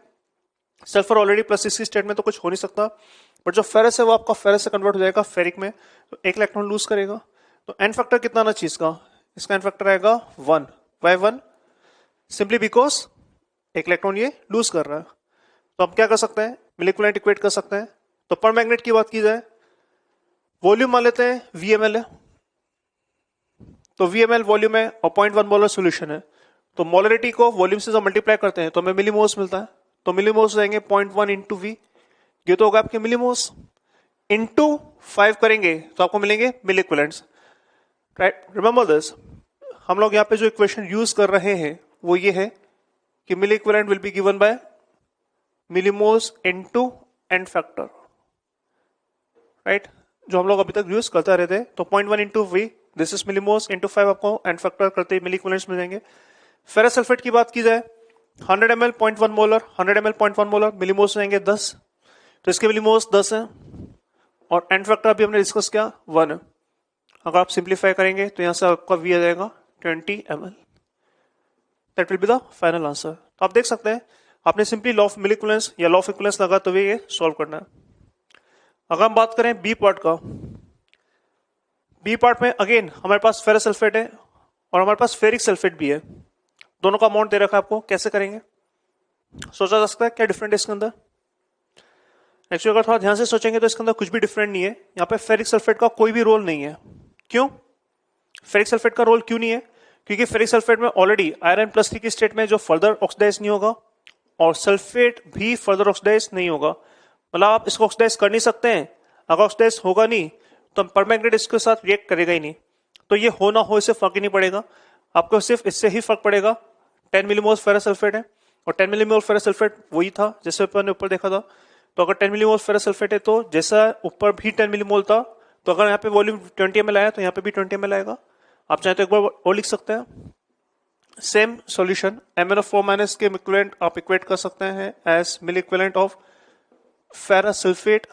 सल्फर ऑलरेडी प्लस इसकी स्टेट में, तो कुछ हो नहीं सकता। बट जो फेरस है वो आपका फेरस से कन्वर्ट हो जाएगा फेरिक में, तो एक इलेक्ट्रॉन लूज करेगा। तो एन फैक्टर कितना आना चाहिए इसका, इसका एन फैक्टर आएगा 1 बाय 1, सिंपली बिकॉज एक इलेक्ट्रॉन ये लूज कर रहा है। तो हम क्या कर सकते हैं, मोलिक्यूलर इक्वेट कर सकते हैं। तो परमैंगनेट की बात की जाए, वॉल्यूम मान लेते हैं VML है, तो VML वॉल्यूम है और 0.1 मोलर सॉल्यूशन है। तो मोलरिटी को वॉल्यूम से जब मल्टीप्लाई करते हैं तो हमें मिलीमोल्स मिलता है। तो मिलीमोल्स जाएंगे 0.1 इंटू V, ये तो होगा आपके मिलीमोल्स, इंटू 5 करेंगे तो आपको मिलेंगे मिल इक्विवेलेंट्स, राइट। रिमेंबर दिस, हम लोग यहाँ पे जो इक्वेशन यूज कर रहे हैं वो ये है कि milli equivalent will be given by millimoles into n factor, right, जो हम लोग अभी तक यूज करते रहे थे। तो 0.1 into V, this is millimoles into 5, आपको एन फैक्टर करते ही मिली इक्विवेलेंट्स मिल जाएंगे। फेरस सल्फेट की बात की जाए 100 ml 0.1 molar, 100 ml 0.1 molar, millimoles रहेंगे 10, तो इसके मिलीमोल्स 10 है और एन फैक्टर अभी हमने डिस्कस किया 1 है। अगर आप सिंप्लीफाई करेंगे तो यहां से आपका वी आ जाएगा 20 ml। That will be the final answer. तो आप देख सकते हैं आपने simply law of milli equivalence या लॉ ऑफ इक्विवेलेंस लगा तो ये सॉल्व करना है। अगर हम बात करें बी पार्ट का, बी पार्ट में अगेन हमारे पास फेरस सल्फेट है और हमारे पास फेरिक सल्फेट भी है, दोनों का अमाउंट दे रखा है आपको। कैसे करेंगे सोचा जा सकता है, क्या डिफरेंट है इसके अंदर? एक्चुअली अगर थोड़ा ध्यान से सोचेंगे तो इसके अंदर कुछ भी डिफरेंट नहीं है। यहाँ पे फेरिक सल्फेट का कोई भी रोल नहीं है। क्यों फेरिक सल्फेट का रोल क्यों नहीं है? क्योंकि फेरिक सल्फेट में ऑलरेडी आयरन +3 की स्टेट में जो फर्दर ऑक्सीडाइज नहीं होगा और सल्फेट भी फर्दर ऑक्सीडाइज नहीं होगा, मतलब आप इसको ऑक्सीडाइज कर नहीं सकते हैं। अगर ऑक्सीडाइज होगा नहीं तो परमैंगनेट इसके साथ रिएक्ट करेगा ही नहीं। तो ये हो ना हो इससे फर्क ही नहीं पड़ेगा, आपको सिर्फ इससे ही फर्क पड़ेगा। 10 मिलीमोल फेरस सल्फेट है और 10 मिलीमोल फेरस सल्फेट वही था जैसे अपन ने ऊपर देखा था। तो अगर 10 मिलीमोल फेरस सल्फेट है तो जैसा ऊपर भी 10 मिलीमोल था, तो अगर यहाँ पे वॉल्यूम 20 ml आया तो यहाँ पे भी 20 ml आएगा। आप चाहे तो एक बार और लिख सकते हैं। सेम सॉल्यूशन MnO4- के इक्विवेलेंट आप इक्वेट कर सकते हैं as milli equivalent of ferrous sulphate.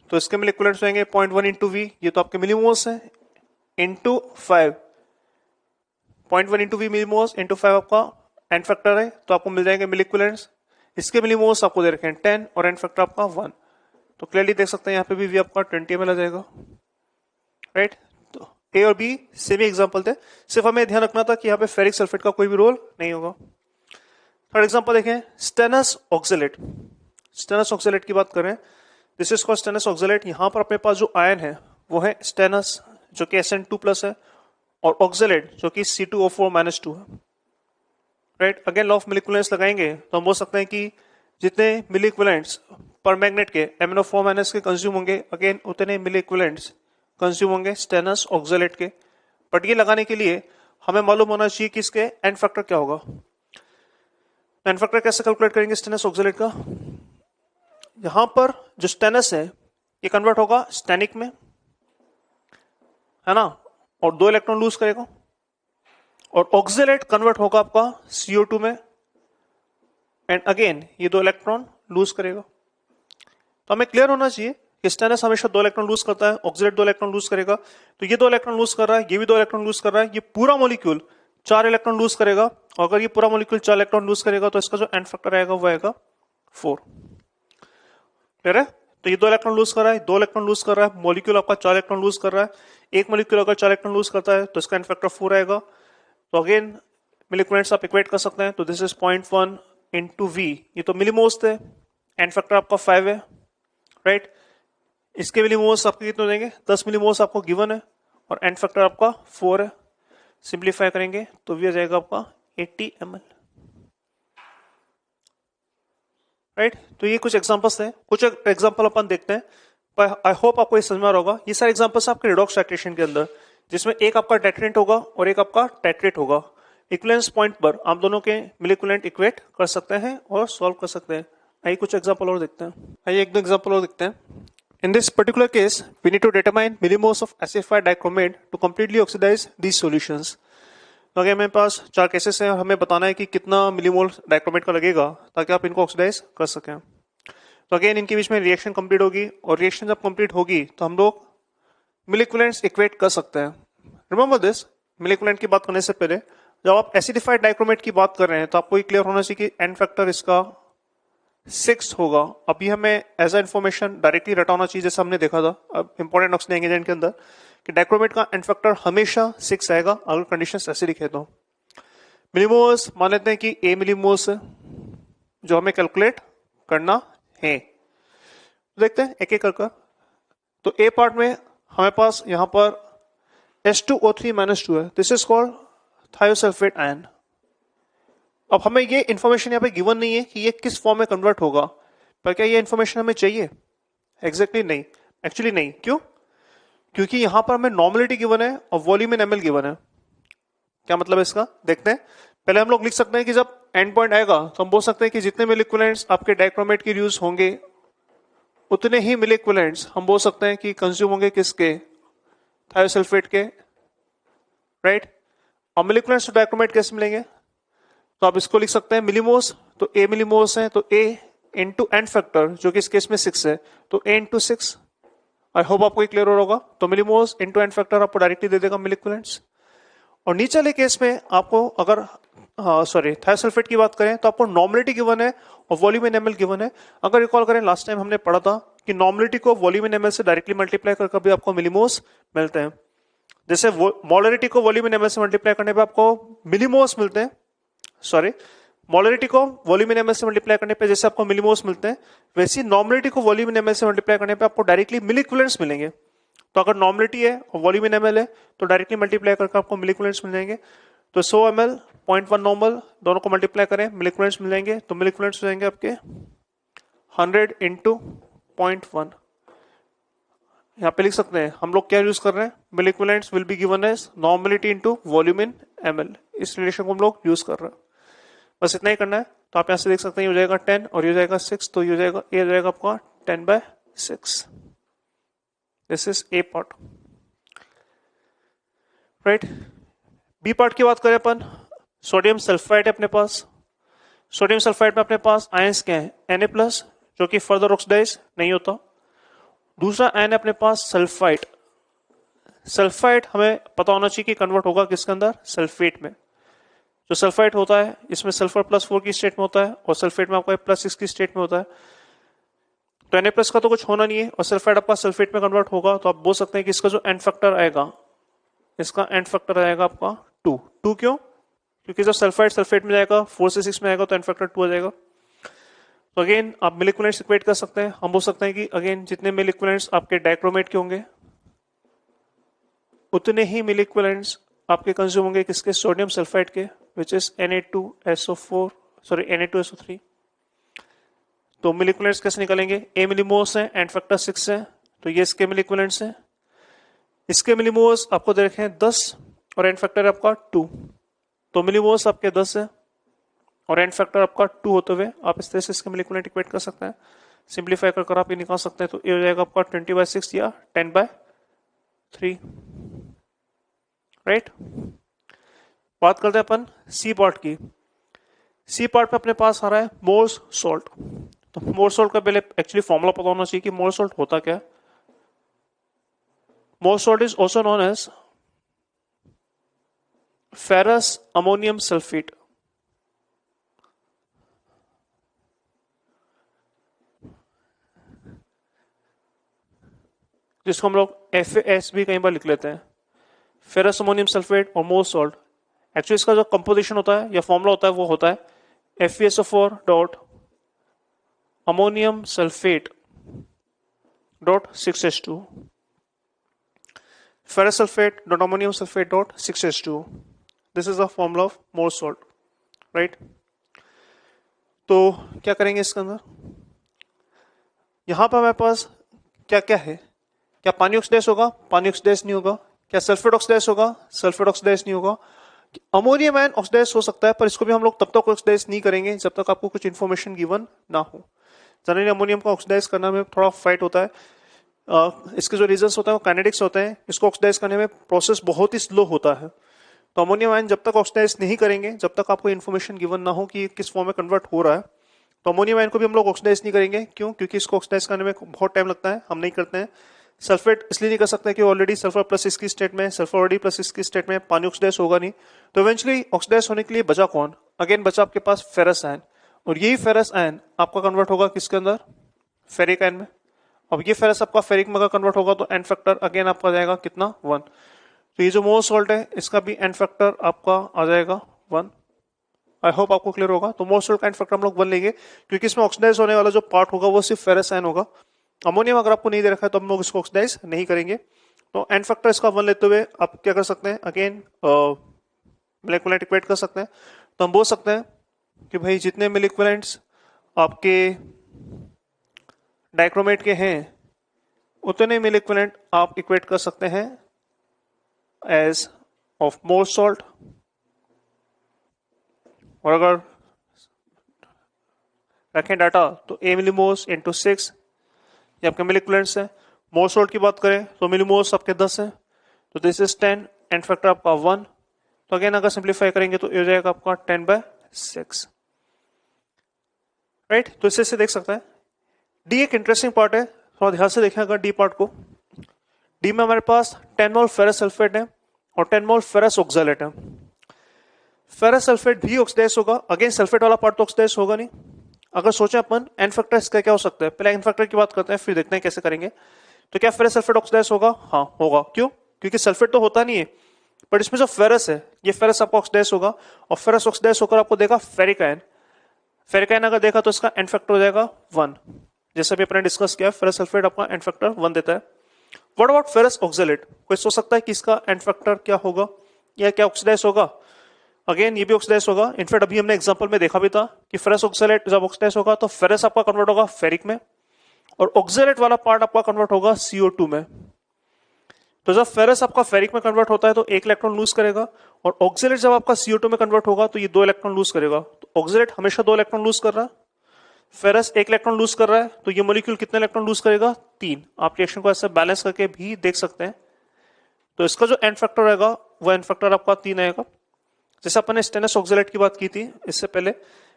तो इसके मिली इक्विवेलेंट्स होंगे 0.1 इंटू वी, ये तो आपके मिलीमोल्स है, into 5, 0.1 into V millimoles into 5 आपका एन फैक्टर है, तो आपको मिल जाएंगे मिली इक्विवेलेंट्स। इसके मिलीमोल्स आपको दे रखे हैं 10 और एन फैक्टर आपका 1, तो क्लियरली देख सकते हैं यहाँ पे भी वी आपका 20 ml आ जाएगा, राइट। तो ए और बी सेम ही एग्जांपल थे, सिर्फ हमें ध्यान रखना था कि यहाँ पे फेरिक सल्फेट का कोई भी रोल नहीं होगा। थर्ड एग्जांपल देखें, स्टेनस ऑक्सलेट। स्टेनस ऑक्सलेट की बात करें, this is called stannous oxalate. यहाँ पर अपने पास जो आयन है वो है स्टेनस जो कि Sn2+ है और ऑक्सलेट जो कि C2O4-2 है, right. Again law of milli equivalence लगाएंगे तो हम बोल सकते हैं कि जितने मिली इक्विवेलेंट्स परमैंगनेट के MnO4- के कंज्यूम होंगे, अगेन उतने मिली इक्विवेलेंट्स कंज्यूम होंगे स्टेनस ऑक्सलेट के। बट ये लगाने के लिए हमें मालूम होना चाहिए कि इसके एन फैक्टर क्या होगा। एन फैक्टर कैसे कैलकुलेट करेंगे स्टेनस ऑक्सलेट का? यहां पर जो स्टेनस है ये कन्वर्ट होगा स्टेनिक में, है ना, और 2 इलेक्ट्रॉन लूज करेगा, और ऑक्सलेट कन्वर्ट होगा आपका CO2 में एंड अगेन ये 2 इलेक्ट्रॉन लूज करेगा। तो हमें क्लियर होना चाहिए कि स्टेनस हमेशा 2 इलेक्ट्रॉन लूज करता है, ऑक्सलेट 2 इलेक्ट्रॉन लूज करेगा। तो ये 2 इलेक्ट्रॉन लूज कर रहा है, ये भी 2 इलेक्ट्रॉन लूज कर रहा है, ये पूरा मॉलिक्यूल 4 इलेक्ट्रॉन लूज करेगा। और अगर ये पूरा मॉलिक्यूल 4 इलेक्ट्रॉन लूज करेगा तो इसका जो एन फैक्टर आएगा वो आएगा 4। क्लियर है? तो ये 2 इलेक्ट्रॉन लूज कर रहा है, 2 इलेक्ट्रॉन लूज कर रहा है, मॉलिक्यूल आपका 4 इलेक्ट्रॉन लूज कर रहा है। एक मॉलिक्यूल अगर 4 इलेक्ट्रॉन लूज करता है तो इसका एन फैक्टर 4 आएगा। तो अगेन मिली इक्विवेलेंट्स आप इक्वेट कर सकते हैं। तो दिस इज 0.1 इंटू वी, ये तो मिलीमोल्स थे, एन फैक्टर आपका 5 है, राइट। इसके मिलीमोल्स आपको कितने देंगे? 10 मिलीमोल्स आपको गिवन है और एन फैक्टर आपका 4 है। सिंप्लीफाई करेंगे तो वी आ जाएगा आपका 80 ml, राइट। तो ये कुछ एग्जांपल्स थे, कुछ एग्जांपल अपन देखते हैं, पर आई होप आपको ये समझ में आ रहा होगा। ये सारे एग्जांपल्स आपके रिडॉक्स टाइट्रेशन के अंदर, जिसमें एक आपका टाइट्रेंट होगा और एक आपका टाइट्रेट होगा। इक्विवेलेंस पॉइंट पर आप दोनों के मिली इक्विवेलेंट इक्वेट कर सकते हैं और सॉल्व कर सकते हैं। आइए कुछ एग्जांपल और देखते हैं। आइए एक दो एग्जांपल और देखते हैं। In this particular case, we need to determine millimoles of acidified dichromate to completely oxidize these solutions. तो अगर मेरे पास 4 केसेस हैं और हमें बताना है कि कितना मिलीमोल डाइक्रोमेट का लगेगा ताकि आप इनको ऑक्सीडाइज कर सकें। तो अगेन इनके बीच में रिएक्शन कंप्लीट होगी और रिएक्शन जब कंप्लीट होगी तो हम लोग मिली इक्विवेलेंट्स इक्वेट कर सकते हैं। रिमेंबर दिस, मिली इक्विवेलेंट की बात करने से पहले जब आप एसिडिफाइड डाइक्रोमेट की बात कर रहे हैं तो आपको ये क्लियर होना चाहिए कि एन फैक्टर इसका 6 होगा। अभी हमें एज अ इन्फॉर्मेशन डायरेक्टली रटा होना चाहिए जैसा हमने देखा था। अब इंपॉर्टेंट नॉक्स देंगे इनके अंदर कि डाइक्रोमेट का एन फैक्टर हमेशा 6 आएगा अगर कंडीशंस ऐसे लिखे तो। मिलीमोल्स मान लेते हैं कि A मिलीमोल्स है जो हमें कैलकुलेट करना है। देखते हैं एक एक कर। तो A पार्ट में हमें पास यहां पर H2O3-2 है, this is called thiosulphate ion. अब हमें ये इंफॉर्मेशन यहाँ पे गिवन नहीं है कि ये किस फॉर्म में कन्वर्ट होगा, पर क्या ये इंफॉर्मेशन हमें चाहिए? एग्जैक्टली नहीं, एक्चुअली नहीं। क्यों? क्योंकि यहां पर हमें नॉर्मलिटी गिवन है और वॉल्यूम इन ml गिवन है। क्या मतलब है इसका, देखते हैं। पहले हम लोग लिख सकते हैं कि जब एंड पॉइंट आएगा तो हम बोल सकते हैं कि जितने मिल इक्विवेलेंट्स आपके डाइक्रोमेट के यूज होंगे उतने ही मिल इक्विवेलेंट्स हम बोल सकते हैं कि कंज्यूम होंगे किसके, थायोसल्फेट के, राइट। और मिल इक्विवेलेंट्स टू डाइक्रोमेट कैसे मिलेंगे, तो आप इसको लिख सकते हैं मिलीमोस, तो ए मिलीमोस है तो ए इनटू एन फैक्टर जो कि इस केस में 6 है तो ए इंटू 6। आई होप आपको क्लियर हो होगा। तो मिलीमोस इंटू एन फैक्टर आपको डायरेक्टली दे देगा मिल इक्विवेलेंट्स। और नीचे वाले केस में आपको अगर थायोसल्फेट की बात करें तो आपको नॉर्मलिटी गिवन है और वॉल्यूम इन एमएल गिवन है। अगर रिकॉल करें लास्ट टाइम हमने पढ़ा था कि नॉर्मलिटी को वॉल्यूम इन एमएल से डायरेक्टली मल्टीप्लाई कर भी आपको मिलीमोस मिलते हैं। जैसे मोलरिटी को वॉल्यूम इन एमएल से मल्टीप्लाई करने पे आपको मिलीमोस मिलते हैं, मोलरिटी को वॉल्यूम इन एमएल से मल्टीप्लाई करने पे जैसे आपको मिलीमोस मिलते हैं, वैसे नॉर्मलिटी को वॉल्यूम इन एमएल से मल्टीप्लाई करने पे आपको डायरेक्टली मिल इक्विवेलेंट्स मिलेंगे। तो अगर नॉर्मलिटी है और वॉल्यूम इन एमएल है तो डायरेक्टली मल्टीप्लाई करके आपको मिल इक्विवेलेंट्स मिल जाएंगे। तो 100 ml 0.1 नॉर्मल दोनों को मल्टीप्लाई करें मिल इक्विवेलेंट्स मिल जाएंगे। तो मिल इक्विवेलेंट्स हो जाएंगे आपके 100 इंटू 0.1। यहाँ पे लिख सकते हैं हम लोग क्या यूज कर रहे हैं, milli equivalents will be given as normality into volume in ml. इस रिलेशन को हम लोग यूज कर रहे हैं, बस इतना ही करना है। तो आप यहाँ से देख सकते हैं ये हो जाएगा 10 और ये हो जाएगा 6, तो ये हो जाएगा आपका 10/6। This is A part, right. B part की बात करें अपन, सोडियम सल्फाइड है अपने पास। सोडियम सल्फाइड में अपने पास आयंस क्या है, Na+ जो कि फर्दर ऑक्सीडाइज नहीं होता। दूसरा आयन है अपने पास सल्फाइड। सल्फाइड हमें पता होना चाहिए कि कन्वर्ट होगा किसके अंदर, सल्फेट में। जो सल्फाइड होता है इसमें सल्फर +4 की स्टेट में होता है और सल्फेट में आपका +6 की स्टेट में होता है। तो Na+ का तो कुछ होना नहीं है और सल्फाइड आपका सल्फेट में कन्वर्ट होगा, तो आप बोल सकते हैं कि इसका जो एंड फैक्टर आएगा, इसका एंड फैक्टर आएगा आपका 2। 2 क्यों, क्योंकि जब सल्फाइड सल्फेट में जाएगा 4 से 6 में आएगा तो एंड फैक्टर 2 आ जाएगा। तो अगेन आप मिल इक्विवेलेंट्स इक्वेट कर सकते हैं। हम बोल सकते हैं कि अगेन जितने मिल इक्विवेलेंट्स आपके डाइक्रोमेट के होंगे उतने ही मिल इक्विवेलेंट्स आपके कंज्यूम होंगे किसके, सोडियम सल्फाइड के, विच इज Na2SO3। तो मिल इक्विवेलेंट्स कैसे निकलेंगे, ए मिलीमोस है एंड फैक्टर 6 है तो ये इसके मिल इक्विवेलेंट्स है। इसके मिलीमोस आपको दे रखे हैं 10 और एंड फैक्टर आपका 2, तो मिलीमोस आपके 10 है और एंड फैक्टर आपका 2 होते हुए आप इस तरह से इसके मिल इक्विवेलेंट इक्वेट कर सकते हैं। सिंप्लीफाई कर आप ये निकाल सकते हैं, तो ये हो जाएगा आपका 20/6 या 10/3, राइट। बात करते हैं अपन सी पार्ट की। सी पार्ट पे अपने पास आ रहा है मोर्स सॉल्ट। तो मोर्स सॉल्ट का पहले एक्चुअली फॉर्मूला पता होना चाहिए कि मोर्स सॉल्ट होता क्या है। Mohr's salt is also known as ferrous ammonium sulphate. जिसको हम लोग FAS भी कई बार लिख लेते हैं, फेरस अमोनियम सल्फेट और मोर्स सॉल्ट। एक्चुअली इसका जो कंपोजिशन होता है या फॉर्मूला होता है वो होता है FeSO4 dot ammonium sulphate dot 6H2, ferrous sulfate dot ammonium sulfate dot 6H2। This is the formula of Morse salt, right? तो क्या करेंगे इसके अंदर, यहां पर हमारे पास क्या क्या है, क्या पानी ऑक्सीडाइज होगा, पानी ऑक्सीडाइज नहीं होगा। क्या सल्फेट ऑक्सीडाइज होगा, सल्फेट ऑक्सीडाइज नहीं होगा। अमोनियम आयन ऑक्सीडाइज हो सकता है पर इसको भी हम लोग तब तक ऑक्सीडाइज नहीं करेंगे जब तक आपको कुछ इन्फॉर्मेशन गिवन ना हो। जनरली अमोनियम को ऑक्सीडाइज करने में थोड़ा फाइट होता है। इसके जो रीजंस होते हैं वो काइनेटिक्स होते हैं। इसको ऑक्सीडाइज करने में प्रोसेस बहुत ही स्लो होता है। तो अमोनियम आयन जब तक ऑक्सीडाइज नहीं करेंगे जब तक आपको इन्फॉर्मेशन गिवन ना हो कि किस फॉर्म में कन्वर्ट हो रहा है, तो अमोनियम आयन को भी हम लोग ऑक्सीडाइज नहीं करेंगे। क्यों, क्योंकि इसको ऑक्सीडाइज करने में बहुत टाइम लगता है, हम नहीं करते हैं। सल्फेट इसलिए नहीं कर सकते कि ऑलरेडी सल्फर +6 की स्टेट में, सल्फर ऑलरेडी +6 की स्टेट में, पानी ऑक्सीडाइज होगा नहीं। तो इवेंचुअली ऑक्सीडाइज होने के लिए बचा कौन, अगेन बचा आपके पास फेरस आयन, और यही फेरस आयन आपका कन्वर्ट होगा किसके अंदर, फेरिक आयन में। अब ये फेरस आपका फेरिक में कन्वर्ट होगा तो एंड फैक्टर अगेन आपका जाएगा कितना, 1। तो ये जो मोर्स सॉल्ट है इसका भी एंड फैक्टर आपका आ जाएगा 1। आई होप आपको क्लियर होगा। तो मोर्स सॉल्ट का एंड फैक्टर हम लोग 1 लेंगे क्योंकि इसमें ऑक्सीडाइज होने वाला जो पार्ट होगा वो सिर्फ फेरस आयन होगा। अमोनियम अगर आपको नहीं दे रखा है तो हम लोग इसको ऑक्सीडाइज नहीं करेंगे। तो एंड फैक्टर इसका 1 लेते हुए आप क्या कर सकते हैं, अगेन मोलेकुलर इक्वेट कर सकते हैं। तो हम बोल सकते हैं कि भाई जितने मोलेकुलेंट्स आपके डाइक्रोमेट के हैं उतने मोलेकुलेंट आप इक्वेट कर सकते हैं एज ऑफ मोर्स सॉल्ट और अगर रखें डाटा तो A मिलीमोल्स इंटू 6 ये आपके मिली इक्विवेलेंट्स है। मोल सोल्ट की बात करें तो मिलीमोल्स आपके 10 है, तो दिस इज 10, एंड फैक्टर आपका 1। तो अगेन अगर सिंप्लीफाई करेंगे तो ये हो जाएगा आपका 10/6, राइट। तो इससे से देख सकते हैं डी एक इंटरेस्टिंग पार्ट है, थोड़ा ध्यान से देखें अगर डी पार्ट को। डी में हमारे पास 10 मोल फेरस सल्फेट है और 10 मोल फेरस ऑक्सैलेट है। फेरस सल्फेट भी ऑक्सीडाइज होगा, अगेन सल्फेट वाला पार्ट तो ऑक्सीडाइज होगा नहीं। अगर सोचें अपन एन फैक्टर इसका क्या हो सकता है, पहले एन फैक्टर की बात करते हैं फिर देखते हैं कैसे करेंगे। तो क्या फेरस सल्फेट ऑक्सीडाइज होगा? हाँ होगा। क्यों? क्योंकि सल्फेट तो होता नहीं है, बट इसमें जो फेरस है ये फेरस आपको ऑक्सीडाइज होगा, और फेरस ऑक्सीडाइज होकर आपको देगा फेरिक आयन। फेरिक आयन अगर देखा तो इसका एन फैक्टर हो जाएगा 1, जैसे भी अपने डिस्कस किया फेरस सल्फेट आपका एन फैक्टर 1 देता है। What about ferrous oxalate? कोई सोच सकता है कि इसका एन फैक्टर क्या होगा या क्या ऑक्सीडाइज होगा? अगेन ये भी ऑक्सीडाइज होगा। इनफैक्ट अभी हमने एग्जांपल में देखा भी था कि फेरस ऑक्सैलेट जब ऑक्सीडाइज होगा तो फेरस आपका कन्वर्ट होगा फेरिक में, और ऑक्सैलेट वाला पार्ट आपका कन्वर्ट होगा CO2 में। तो जब फेरस आपका फेरिक में कन्वर्ट होता है तो 1 इलेक्ट्रॉन लूज करेगा, और ऑक्सैलेट जब आपका CO2 में कन्वर्ट होगा तो ये 2 इलेक्ट्रॉन लूज करेगा। तो ऑक्सैलेट हमेशा 2 इलेक्ट्रॉन लूज कर रहा है, फेरस 1 इलेक्ट्रॉन लूज कर रहा है, तो ये मॉलिक्यूल कितने इलेक्ट्रॉन लूज करेगा? 3। आप रिएक्शन को ऐसे बैलेंस करके भी देख सकते हैं। तो इसका जो एन फैक्टर रहेगा वो एन फैक्टर आपका 3 आएगा। जैसे अपन ने स्टेनस ऑक्सैलेट की बात की थी इससे पहले,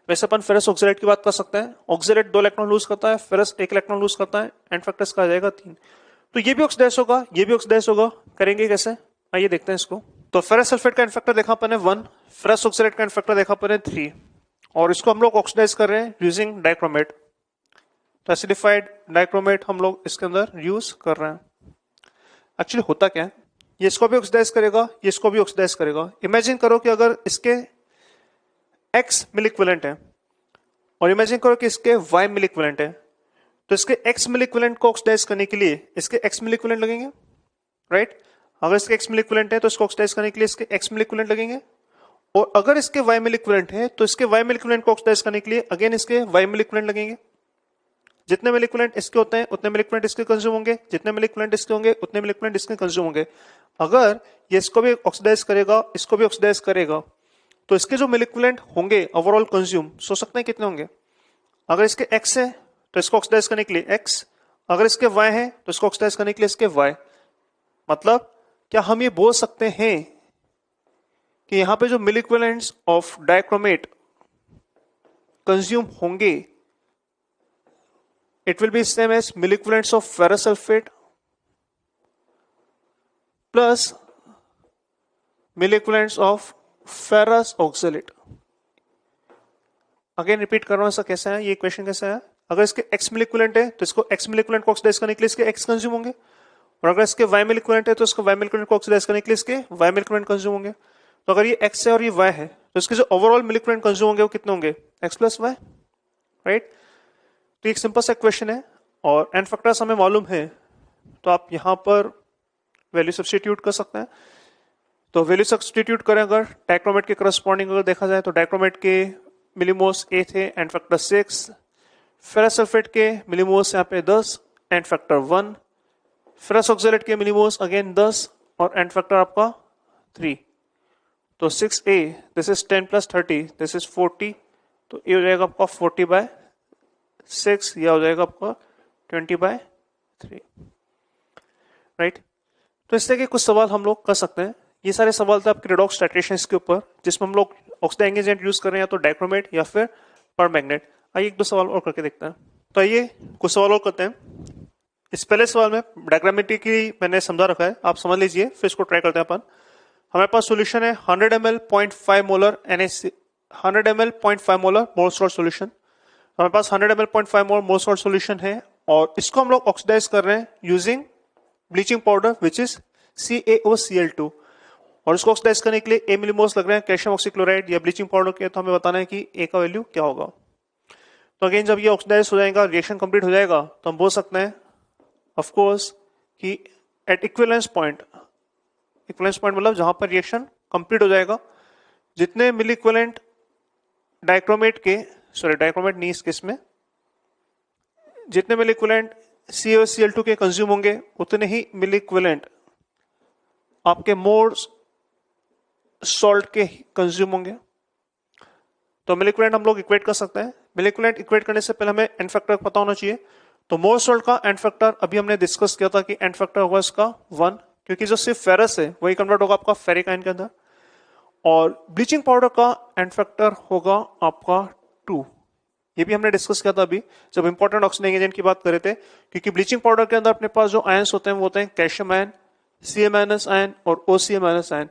वैसे अपन फेरस ऑक्सैलेट की बात कर सकते हैं। ऑक्सैलेट 2 इलेक्ट्रॉन लूज करता है, फेरस 1 इलेक्ट्रॉन लूज करता है, एन फैक्टर इसका आ जाएगा 3। तो ये भी ऑक्सीडाइज होगा, ये भी ऑक्सीडाइज होगा। करेंगे कैसे? आइए देखते हैं इसको। तो फेरस सल्फेट का एन फैक्टर देखा अपन ने 1, फेरस ऑक्सैलेट का एन फैक्टर देखा अपन ने 3, और इसको हम लोग ऑक्सीडाइज कर रहे हैं यूजिंग डाइक्रोमेट। तो एसिडिफाइड डाइक्रोमेट हम लोग इसके अंदर यूज कर रहे हैं। एक्चुअली होता क्या है, ये इसको भी ऑक्सीडाइज करेगा, ये इसको भी ऑक्सीडाइज करेगा। इमेजिन करो कि अगर इसके X मिल इक्विवेलेंट है और इमेजिन करो कि इसके Y मिल इक्विवेलेंट है, तो इसके X मिल इक्विवेलेंट को ऑक्सीडाइज करने के लिए इसके X मिल इक्विवेलेंट लगेंगे, राइट। अगर इसके X मिल इक्विवेलेंट है तो इसको ऑक्सीडाइज करने के लिए इसके X मिल इक्विवेलेंट लगेंगे, और अगर इसके Y मिल इक्विवेलेंट है तो इसके Y मिल इक्विवेलेंट को ऑक्सीडाइज करने के लिए अगेन इसके Y मिल इक्विवेलेंट लगेंगे। जितने मिल इक्विवेलेंट इसके होते हैं उतने मिल इक्विवेलेंट इसके कंज्यूम होंगे, जितने मिल इक्विवेलेंट इसके होंगे उतने मिल इक्विवेलेंट इसके कंज्यूम होंगे। अगर ये इसको भी ऑक्सीडाइज करेगा, इसको भी ऑक्सीडाइज करेगा, तो इसके जो मिल इक्विवेलेंट होंगे ओवरऑल कंज्यूम सोच सकते हैं कितने होंगे। अगर इसके X है तो इसको ऑक्सीडाइज करने के लिए X, अगर इसके Y है तो इसको ऑक्सीडाइज करने के लिए इसके Y। मतलब क्या हम ये बोल सकते हैं कि यहां पे जो मिल इक्विवेलेंट्स ऑफ डाइक्रोमेट कंज्यूम होंगे it will be same as mill equivalents of ferrous sulfate plus mill equivalents of ferrous oxalate। Again repeat कर रहा हूं, ऐसा कैसा है, ये इक्वेशन कैसा है। अगर इसके X मिल इक्विवेलेंट है तो इसको X मिल इक्विवेलेंट को ऑक्सीडाइज करने के लिए इसके X कंज्यूम होंगे, और अगर इसके Y मिल इक्विवेलेंट है तो इसको Y मिल इक्विवेलेंट को ऑक्सीडाइज करने के लिए इसके Y मिल इक्विवेलेंट कंज्यूम होंगे। तो अगर ये X है और ये Y है तो इसके जो ओवरऑल मिल इक्विवेलेंट कंज्यूम होंगे वो कितने होंगे? X plus Y, right. तो एक सिंपल सा इक्वेशन है, और एन फैक्टर्स हमें मालूम है तो आप यहां पर वैल्यू सब्स्टिट्यूट कर सकते हैं। तो वैल्यू सब्स्टिट्यूट करें अगर डाइक्रोमेट के करस्पॉन्डिंग अगर देखा जाए तो डाइक्रोमेट के मिलीमोल्स 8 थे, एन फैक्टर 6। फेरस सल्फेट के मिलीमोल्स यहाँ पे 10, एन फैक्टर 1। फेरस ऑक्सैलेट के मिलीमोल्स अगेन 10 और एन फैक्टर आपका 3। तो 6A this is 10 plus 30 this is 40, तो ये हो जाएगा आपका 40/6, यह हो जाएगा आपका 20/3, राइट। तो इस तरह के कुछ सवाल हम लोग कर सकते हैं। ये सारे सवाल थे आपके रेडॉक्स टाइट्रेशंस के ऊपर, जिसमें हम लोग ऑक्सीडाइजिंग एजेंट यूज कर रहे हैं, या तो डाइक्रोमेट या फिर परमैग्नेट। आइए एक दो सवाल और करके देखते हैं। तो आइए कुछ सवाल और करते हैं। इस पहले सवाल में डायग्रामेटिकली मैंने समझा रखा है, आप समझ लीजिए, फिर इसको ट्राई करते हैं अपन। हमारे पास सोल्यूशन है 100 ml 0.5 molar NaC, 100 ml 0.5 molar mole salt solution. हमारे पास 100 ml 0.5 molar mole salt solution है, और इसको हम लोग ऑक्सीडाइज कर रहे हैं using bleaching powder which is CaOCl2। और इसको ऑक्सीडाइज करने के लिए A मिलीमोल्स लग रहे हैं कैल्शियम ऑक्सीक्लोराइड या ब्लीचिंग पाउडर के, तो हमें बताना है कि A का वैल्यू क्या होगा। तो अगेन जब ये ऑक्सीडाइज हो जाएगा, रिएक्शन कंप्लीट हो जाएगा, तो हम बोल सकते हैं ऑफ कोर्स कि at equivalence point, equivalence point मतलब जहां पर रिएक्शन कंप्लीट हो जाएगा, जितने मिल इक्विवेलेंट डाइक्रोमेट के, सॉरी डाइक्रोमेट नहीं इस केस में, जितने मिल इक्विवेलेंट CaOCl2 के कंज्यूम होंगे उतने ही मिल इक्विवेलेंट आपके मोल सॉल्ट के कंज्यूम होंगे। तो मिल इक्विवेलेंट हम लोग इक्वेट कर सकते हैं। मिल इक्विवेलेंट इक्वेट करने से पहले हमें एंड फैक्टर पता होना चाहिए। तो मोर सॉल्ट का एंड फैक्टर अभी हमने डिस्कस किया था कि एंड फैक्टर होगा इसका 1, क्योंकि जो सिर्फ फेरस है वही कन्वर्ट होगा आपका फेरिक आयन के अंदर। और ब्लीचिंग पाउडर का एंड फैक्टर होगा आपका 2। ये भी हमने डिस्कस किया था अभी जब इंपॉर्टेंट ऑक्सीडाइजिंग एजेंट की बात कर रहे थे, क्योंकि ब्लीचिंग पाउडर के अंदर अपने पास जो आयंस होते हैं वो होते हैं कैल्शियम आयन, Ca- आयन और OCl- आयन।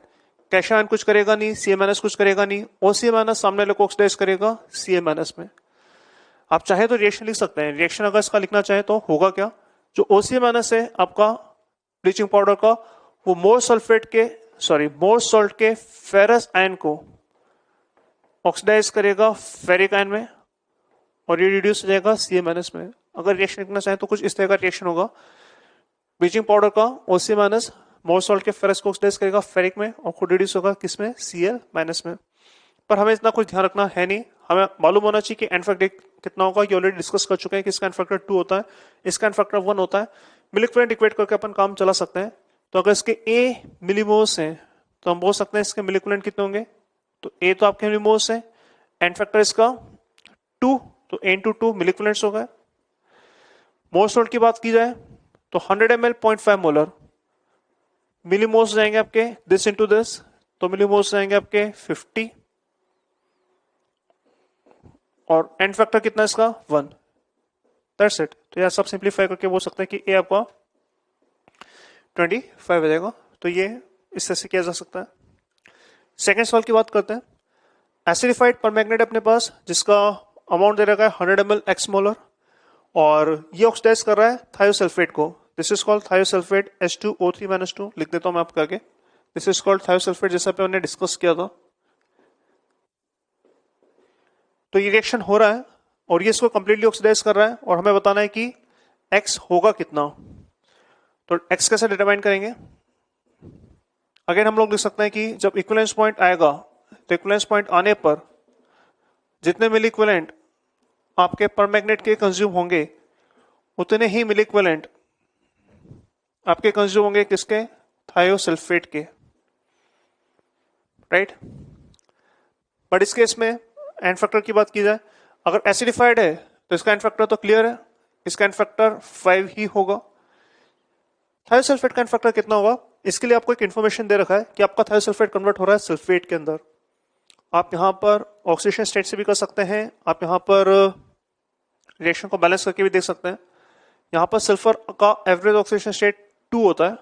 कैल्शियम आयन कुछ करेगा नहीं, Ca- कुछ करेगा नहीं, OCl- सामने वाले को ऑक्सीडाइज करेगा Ca- में। आप चाहे तो रिएक्शन लिख सकते हैं। रिएक्शन अगर इसका लिखना चाहे तो होगा क्या, जो OCl- है आपका ब्लीचिंग पाउडर का, वो मोर सॉल्ट के फेरस आयन को ऑक्सीडाइज करेगा फेरिक आयन में और ये रिड्यूस हो जाएगा Ca- में। अगर रिएक्शन लिखना चाहे तो कुछ इस तरह का रिएक्शन होगा, ब्लीचिंग पाउडर का OC- मोर सॉल्ट के फेरस को ऑक्सीडाइज करेगा फेरिक में और खुद रिड्यूस होगा किसमें, Cl- में। पर हमें इतना कुछ ध्यान रखना है नहीं, हमें मालूम होना चाहिए कि एंड फैक्टर कितना होगा। ये ऑलरेडी डिस्कस कर चुके हैं कि इसका एंड फैक्टर 2 होता है, इसका एंड फैक्टर 1 होता है। मिल इक्विवेलेंट इक्वेट करके अपन काम चला सकते हैं। तो अगर इसके A मिलीमोल्स हैं तो हम बोल सकते हैं इसके मिल इक्विवेलेंट कितने होंगे, तो A तो आपके मिलीमोल्स है, एंड फैक्टर इसका 2, तो A into 2 मिल इक्विवेलेंट्स हो गए। मोल सॉल्ट की बात की जाए तो 100 ml 0.5 मोलर, मिलीमोल्स जाएंगे आपके दिस इंटू दिस, तो मिलीमोल्स जाएंगे आपके 50 और एंड फैक्टर कितना इसका 1। That's it. तो यार सब सिंप्लीफाई करके बोल सकते हैं कि A आपका 25 आ जाएगा। तो ये इस तरह से किया जा सकता है। सेकेंड सवाल की बात करते हैं। एसिडिफाइड परमैंगनेट अपने पास जिसका अमाउंट दे रखा है 100 ml x मोलर और ये ऑक्सीडाइज कर रहा है थायोसल्फेट को। This is called thiosulphate H2O3-2। लिख देता हूं मैं आपके आगे। दिस इज कॉल्ड थायोसल्फेट, जैसा पे हमने डिस्कस किया था। तो ये रिएक्शन हो रहा है और ये इसको कंप्लीटली ऑक्सीडाइज कर रहा है और हमें बताना है कि x होगा कितना। तो x कैसे डिटरमाइन करेंगे, अगेन हम लोग लिख सकते हैं कि जब इक्विवेलेंस पॉइंट आएगा तो इक्विवेलेंस पॉइंट आने पर जितने मिल इक्विवेलेंट आपके परमैंगनेट के कंज्यूम होंगे उतने ही मिल इक्विवेलेंट आपके कंज्यूम होंगे किसके, थायोसल्फेट के, राइट। बट इस केस में एंड फैक्टर की बात की जाए, अगर एसिडिफाइड है तो इसका एंड फैक्टर तो क्लियर है, इसका एंड फैक्टर 5 ही होगा। थायोसल्फेट का एंड फैक्टर कितना होगा, इसके लिए आपको एक इंफॉर्मेशन दे रखा है कि आपका थायोसल्फेट कन्वर्ट हो रहा है सल्फेट के अंदर। आप यहां पर ऑक्सीडेशन स्टेट से भी कर सकते हैं, आप यहां पर रिएक्शन को बैलेंस करके भी देख सकते हैं। यहां पर सल्फर का एवरेज ऑक्सीडेशन स्टेट 2 होता है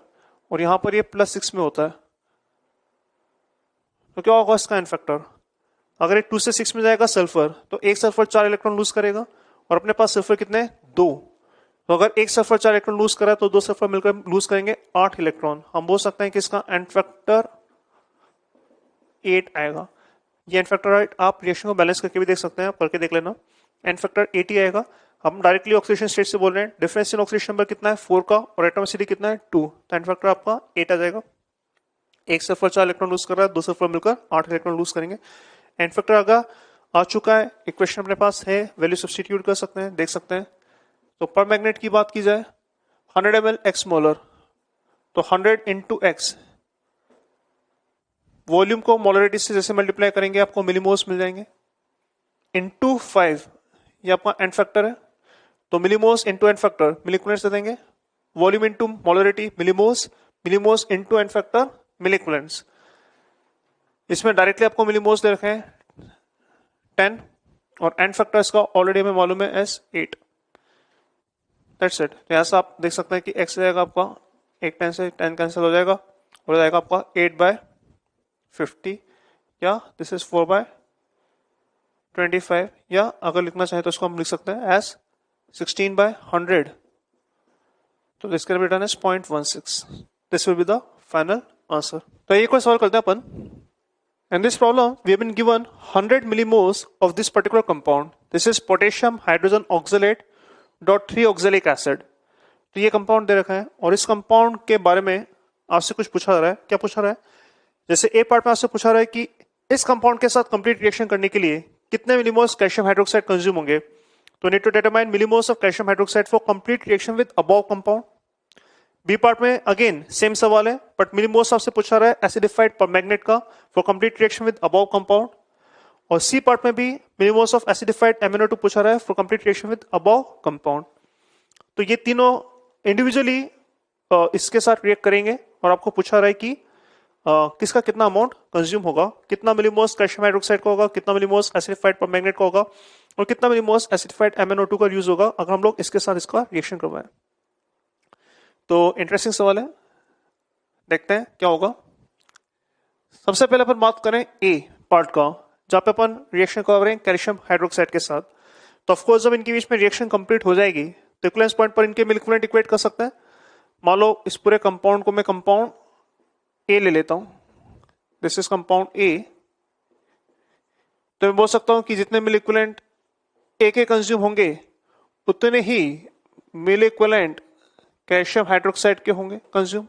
और यहां पर ये +6 में होता है। तो क्या होगा इसका एंड फैक्टर, अगर ये 2 से 6 में जाएगा सल्फर तो एक सल्फर 4 इलेक्ट्रॉन लूज करेगा और अपने पास सल्फर कितने 2, तो अगर एक सल्फर 4 इलेक्ट्रॉन लूज करा तो 2 सल्फर मिलकर लूज करेंगे 8 इलेक्ट्रॉन। हम बोल सकते हैं कि इसका एंड फैक्टर 8 आएगा। ये एंड फैक्टर आप रिएक्शन को बैलेंस करके भी देख सकते हैं, आप करके देख लेना। एंड फैक्टर 8 ही आएगा। हम डायरेक्टली ऑक्सीडेशन स्टेट से बोल रहे हैं, डिफरेंस इन ऑक्सीडेशन नंबर कितना है 4 का और एटॉमिसिटी कितना है 2, तो एंड फैक्टर आपका 8 आ जाएगा। एक सल्फर 4 इलेक्ट्रॉन लूज कर रहा है, 2 सल्फर मिलकर 8 इलेक्ट्रॉन लूज करेंगे। एंड फैक्टर आ चुका है, इक्वेशन अपने पास है, वैल्यू सब्स्टिट्यूट कर सकते हैं, देख सकते हैं। तो पर मैग्नेट की बात की जाए 100 ml x मोलर, तो 100 into x, वॉल्यूम को मोलरिटी से जैसे मल्टीप्लाई करेंगे आपको मिलीमोल्स मिल जाएंगे, इनटू 5 ये आपका एंड फैक्टर है। तो millimoles into n factor milli equivalents दे देंगे, volume into molarity millimoles, millimoles into n factor milli equivalents. इसमें डायरेक्टली आपको मिलीमोल्स दे रखे हैं 10 और एंड फैक्टर इसका ऑलरेडी हमें मालूम है एस 8। That's it. तो यहां से आप देख सकते हैं कि x जाएगा आपका एक 10 से 10 कैंसिल हो जाएगा और जाएगा आपका 8/50 या दिस इज 4/25 या अगर लिखना चाहे तो इसको हम लिख सकते हैं एज 16/100। तो this can be written as 0.16। This will be the final answer. तो एक और सवाल करते हैं अपन। In this problem, we have been given 100 millimoles of this particular compound. This is potassium hydrogen oxalate dot 3 oxalic acid. तो ये compound दे रखा है और इस कंपाउंड के बारे में आपसे कुछ पूछा रहा है। क्या पूछा रहा है, जैसे ए पार्ट में आपसे पूछा रहा है कि इस कंपाउंड के साथ कंप्लीट रिएक्शन करने के लिए कितने मिलीमोल्स कैल्शियम हाइड्रोक्साइड कंज्यूम होंगे। तो need to determine millimoles of calcium hydroxide for complete reaction with above compound. B part में अगेन सेम सवाल है बट मिलीमोल्स आपसे पूछा रहा है एसिडिफाइड परमैंगनेट का for complete reaction with above compound. और सी पार्ट में भी मिलीमोल्स ऑफ एसिडिफाइड MnO2 पूछा रहा है for complete reaction with above compound. तो ये तीनों इंडिविजुअली इसके साथ रिएक्ट करेंगे और आपको पूछा रहा है कि किसका कितना अमाउंट कंज्यूम होगा, कितना मिलीमोल्स कैल्शियम हाइड्रोक्साइड का होगा, कितना मिलीमोल्स एसिडिफाइड परमैंगनेट का होगा और कितना मिलीमोल्स एसिडिफाइड MnO2 का यूज होगा अगर हम लोग इसके साथ इसका रिएक्शन करवाएं। तो इंटरेस्टिंग सवाल है, देखते हैं क्या होगा। सबसे पहले अपन बात करें ए पार्ट का, जहां पे अपन रिएक्शन कर रहे हैं कैल्शियम हाइड्रोक्साइड के साथ। तो ऑफकोर्स जब इनके बीच में रिएक्शन कंप्लीट हो जाएगी तो इक्विवेलेंस पॉइंट पर इनके इक्विवेलेंट इक्वेट कर सकते हैं। मान लो इस पूरे कंपाउंड को मैं कंपाउंड ए ले लेता हूं, दिस इज कंपाउंड ए। तो मैं बोल सकता हूं कि जितने मिल इक्विवेलेंट ए के कंज्यूम होंगे उतने ही मिल इक्विवेलेंट कैल्शियम हाइड्रोक्साइड के होंगे कंज्यूम।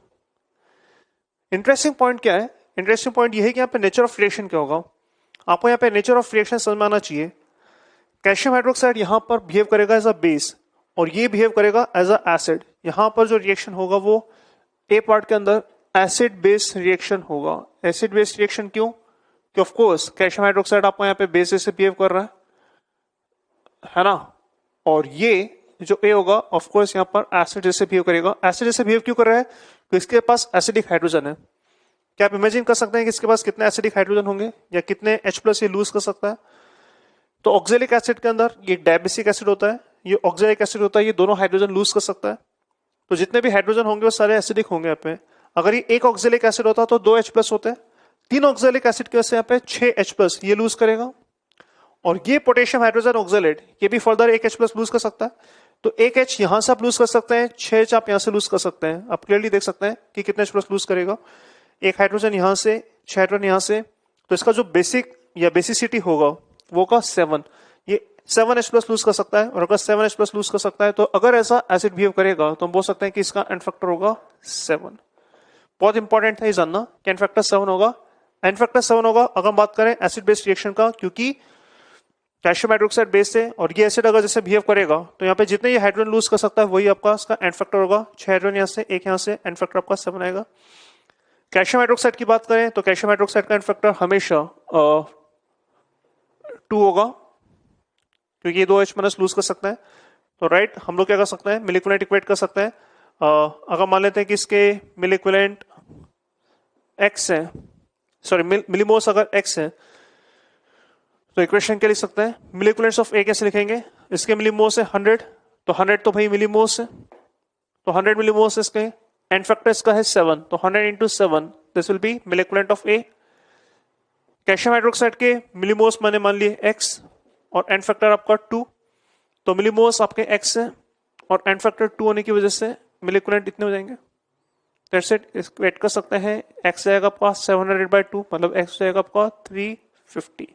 इंटरेस्टिंग पॉइंट क्या है, इंटरेस्टिंग पॉइंट यह है कि यहाँ पे नेचर ऑफ रिएक्शन क्या होगा। आपको यहाँ पे नेचर ऑफ रिएक्शन समझ में आना चाहिए। कैल्शियम हाइड्रोक्साइड यहां पर बिहेव करेगा एज अ बेस और ये बिहेव करेगा एज अ एसिड। यहां पर जो रिएक्शन होगा वो ए पार्ट के अंदर एसिड बेस रिएक्शन होगा। एसिड बेस रिएक्शन क्यों? कि ऑफ कोर्स कैल्शियम हाइड्रोक्साइड आपको यहाँ पे बेस जैसे बिहेव कर रहा है ना, और ये जो ए होगा ऑफ कोर्स यहाँ पर एसिड जैसे बिहेव करेगा। एसिड जैसे बिहेव क्यों कर रहा है? तो इसके पास एसिडिक हाइड्रोजन है। क्या आप इमेजिन कर सकते हैं कि इसके पास कितने एसिडिक हाइड्रोजन होंगे या कितने H+ ये लूज कर सकता है? तो ऑक्जेलिक एसिड के अंदर ये डायबेसिक एसिड होता है, ये ऑक्जेलिक एसिड होता है, ये दोनों हाइड्रोजन लूज कर सकता है। तो जितने भी हाइड्रोजन होंगे वो सारे एसिडिक होंगे यहाँ पे। अगर ये एक ऑक्जेलिक एसिड होता तो 2 H+ होते हैं, 3 ऑक्जेलिक एसिड की वजह से यहाँ पे 6 H+ ये लूज करेगा। और ये पोटेशियम हाइड्रोजन ऑक्जेलेट ये भी फर्दर 1 H+ लूज कर सकता है। तो 1 H यहां से आप लूज कर सकते हैं, 6 H आप यहां से लूज कर सकते हैं। आप क्लियरली देख सकते हैं कि कितने H+ लूज करेगा। एक हाइड्रोजन यहां से, 6 हाइड्रोजन यहां से, तो इसका जो बेसिक या बेसिसिटी होगा वो का 7, ये 7 H+ लूज कर सकता है। और अगर 7 H+ लूज कर सकता है तो अगर ऐसा एसिड बिहेव करेगा तो हम बोल सकते हैं कि इसका एन फैक्टर होगा 7। बहुत इंपॉर्टेंट है ये जानना कि एन फैक्टर 7 होगा। एन फैक्टर 7 होगा अगर हम बात करें एसिड बेस्ड रिएक्शन का, क्योंकि कैल्शियम हाइड्रोक्साइड बेस है और ये एसिड अगर जैसे बिहेव करेगा तो यहाँ पे जितने ये हाइड्रोजन लूज कर सकता है वही आपका इसका एन फैक्टर होगा। 6 हाइड्रोजन यहाँ से, एक यहाँ से, एन फैक्टर आपका 7 आएगा। कैल्शियम हाइड्रोक्साइड की बात करें तो कैल्शियम हाइड्रोक्साइड का एन फैक्टर हमेशा 2 होगा, क्योंकि ये 2 H- लूज कर सकते हैं। तो राइट, हम लोग क्या कर सकते हैं, मिल इक्विवेलेंट इक्वेट कर सकते हैं। अगर मान लेते हैं कि इसके मिल इक्विवेलेंट x है, सॉरी मिलीमोल्स अगर x है तो इक्वेशन क्या लिख सकते हैं, मिल इक्विवेलेंट्स ऑफ A कैसे लिखेंगे, इसके मिलीमोल्स है 100, तो 100 तो भाई मिलीमोल्स है, तो 100 मिलीमोल्स इसके, एन फैक्टर इसका है 7, तो 100 into 7 this will B mill equivalent of A। Calcium hydroxide के मिलीमोल्स मैंने मान लिए x और एन फैक्टर आपका 2, तो मिलीमोल्स आपके x है और एन फैक्टर 2 होने की वजह से मिल इक्विवेलेंट इतने हो जाएंगे। दैट्स इट, इसको ऐड कर सकते हैं। x जाएगा आपका 700/2, मतलब x जाएगा आपका 350।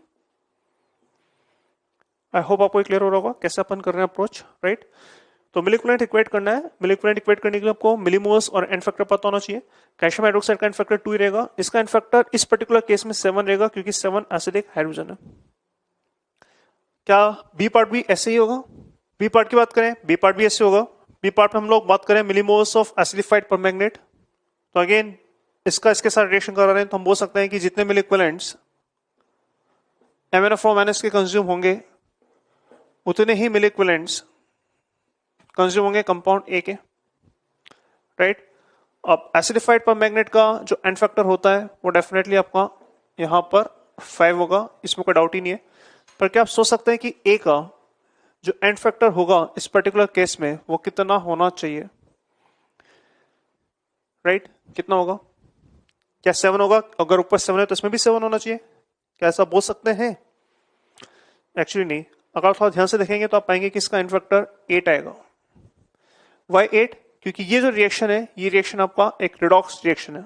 आई होप आपको क्लियर हो रहा होगा कैसे अपन कर रहे हैं अप्रोच, राइट। तो मिल इक्विवेलेंट इक्वेट करना है। मिल इक्विवेलेंट इक्वेट करने के लिए आपको मिलीमोल्स और एन फैक्टर पता होना चाहिए। कैल्शियम हाइड्रोक्साइड का एन फैक्टर 2 ही रहेगा, इसका एन फैक्टर इस पर्टिकुलर केस में 7 रहेगा क्योंकि 7 एसिडिक हाइड्रोजन है। क्या बी पार्ट भी ऐसे ही होगा? बी पार्ट की बात करें, बी पार्ट भी ऐसे होगा। बी पार्ट में हम लोग बात करें मिलीमोल्स ऑफ एसिडिफाइड परमैंगनेट, तो अगेन इसका इसके साथ रिएक्शन कर रहे हैं तो हम बोल सकते हैं कि जितने मिल इक्विवेलेंट्स MnO4- के कंज्यूम होंगे उतने ही मिल इक्विवेलेंट्स कंज्यूम होंगे कंपाउंड ए के, राइट। अब एसिडिफाइड परमैंगनेट का जो एन फैक्टर होता है वो डेफिनेटली आपका यहां पर 5 होगा, इसमें कोई डाउट ही नहीं है। पर क्या आप सोच सकते हैं कि ए का जो एन फैक्टर होगा इस पर्टिकुलर केस में वो कितना होना चाहिए, राइट कितना होगा? क्या 7 होगा? अगर ऊपर 7 है तो इसमें भी 7 होना चाहिए, क्या ऐसा बोल सकते हैं? एक्चुअली नहीं। अगर थोड़ा ध्यान से देखेंगे तो आप पाएंगे कि इसका एन फैक्टर 8 आएगा। वाई 8? क्योंकि ये जो रिएक्शन है ये रिएक्शन आपका एक रिडॉक्स रिएक्शन है।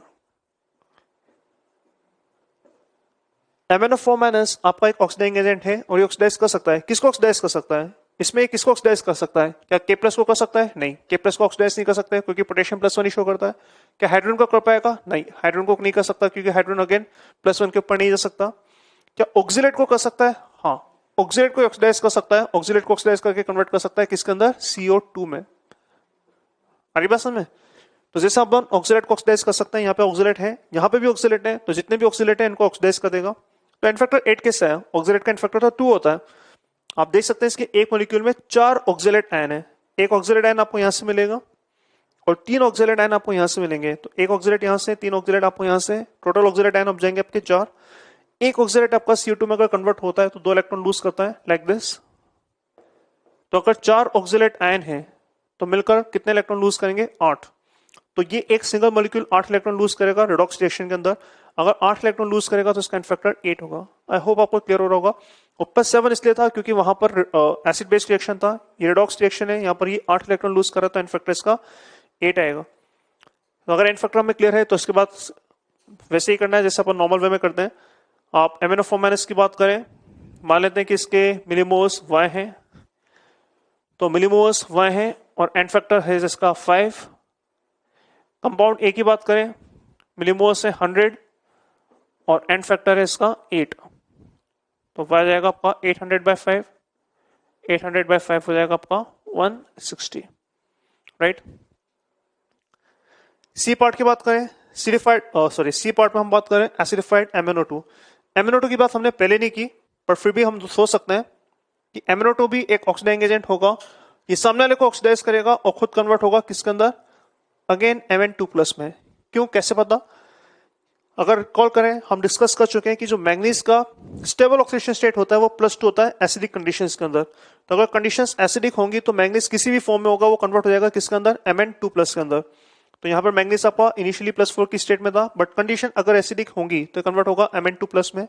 MnO4- आपका एक ऑक्सीडाइजिंग एजेंट है और ये ऑक्सीडाइज कर सकता है। किसको ऑक्सीडाइज कर सकता है? इसमें किसको ऑक्सीडाइज कर सकता है? क्या K+ को कर सकता है? नहीं, K+ को ऑक्सीडाइज नहीं कर सकता है क्योंकि पोटेशियम +1 ही शो करता है। क्या हाइड्रोजन को कर पाएगा? नहीं, हाइड्रोजन को नहीं कर सकता क्योंकि हाइड्रोजन अगेन +1 के ऊपर नहीं जा सकता। क्या ऑक्सीलेट को कर सकता है? हाँ, ऑक्सीलेट को ऑक्सीडाइज कर सकता है। ऑक्सीलेट को ऑक्सीडाइज करके कन्वर्ट कर सकता है किसके अंदर? CO2 में। हमारी बात समझ में? तो जैसे अपन ऑक्सीलेट को ऑक्सीडाइज कर सकते हैं, यहाँ पे ऑक्सीलेट है, यहाँ पे भी ऑक्सीलेट है, तो जितने भी ऑक्सीलेट है इनको ऑक्सीडाइज कर देगा। तो एन फैक्टर 8 किससे है? ऑक्जेलेट का एन फैक्टर तो 2 होता है। आप देख सकते हैं इसके एक मॉलिक्यूल में 4 ऑक्जेलेट आयन है। एक ऑक्जेलेट आयन आपको यहां से मिलेगा और 3 ऑक्जेलेट आयन आपको यहां से मिलेंगे। तो एक ऑक्जेलेट यहां से, 3 ऑक्जेलेट आपको यहां से, टोटल ऑक्जेलेट आयन आप जाएंगे आपके 4। एक ऑक्जेलेट आपका CO2 में अगर कन्वर्ट होता है तो 2 इलेक्ट्रॉन लूज करता है, लाइक दिस। तो अगर 4 ऑक्जेलेट आयन है तो मिलकर कितने इलेक्ट्रॉन लूज करेंगे? 8। तो ये एक सिंगल मॉलिक्यूल 8 इलेक्ट्रॉन लूज करेगा रिडॉक्स रिएक्शन के अंदर। अगर 8 इलेक्ट्रॉन लूज करेगा तो इसका फैक्टर 8 होगा। आई होप आपको क्लियर हो रहा होगा। ऊपर 7 इसलिए था क्योंकि वहां पर एसिड बेस्ड रिएक्शन था, ये रिडॉक्स रिएक्शन है, यहाँ पर ये 8 इलेक्ट्रॉन लूज करा तो इनफैक्टर इसका 8 आएगा। तो अगर इनफैक्टर में क्लियर है तो इसके बाद वैसे ही करना है जैसे अपन नॉर्मल वे में करते हैं। आप MnO4- की बात करें, मान लेते हैं कि इसके मिलीमोल्स Y है, तो मिलीमोल्स Y है और एन फैक्टर है इसका 5। कंपाउंड A की बात करें, मिलीमोल्स है 100 और एन फैक्टर है इसका 8। तो Y जाएगा आपका 800/5, 800/5 हो जाएगा आपका 160, राइट। सी पार्ट की बात करें, सी पार्ट में हम बात करें एसिडिफाइड MnO2। MnO2 की बात हमने पहले नहीं की, पर फिर भी हम सोच सकते हैं कि MnO2 भी एक ऑक्सीडाइजिंग एजेंट होगा। ये सामने वाले को ऑक्सीडाइज करेगा और खुद कन्वर्ट होगा किसके अंदर? अगेन Mn2+ में। क्यों, कैसे पता? अगर कॉल करें, हम डिस्कस कर चुके हैं कि जो मैग्नीज का स्टेबल ऑक्सीडेशन स्टेट होता है वो +2 होता है एसिडिक कंडीशंस के अंदर। तो अगर कंडीशंस एसिडिक होंगी तो मैग्नीज किसी भी फॉर्म में होगा वो कन्वर्ट हो जाएगा किसके अंदर? Mn2+ के अंदर। तो यहाँ पर मैग्नीज आपका इनिशियली +4 की स्टेट में था, बट कंडीशन अगर एसिडिक होंगी तो कन्वर्ट होगा Mn2+ में।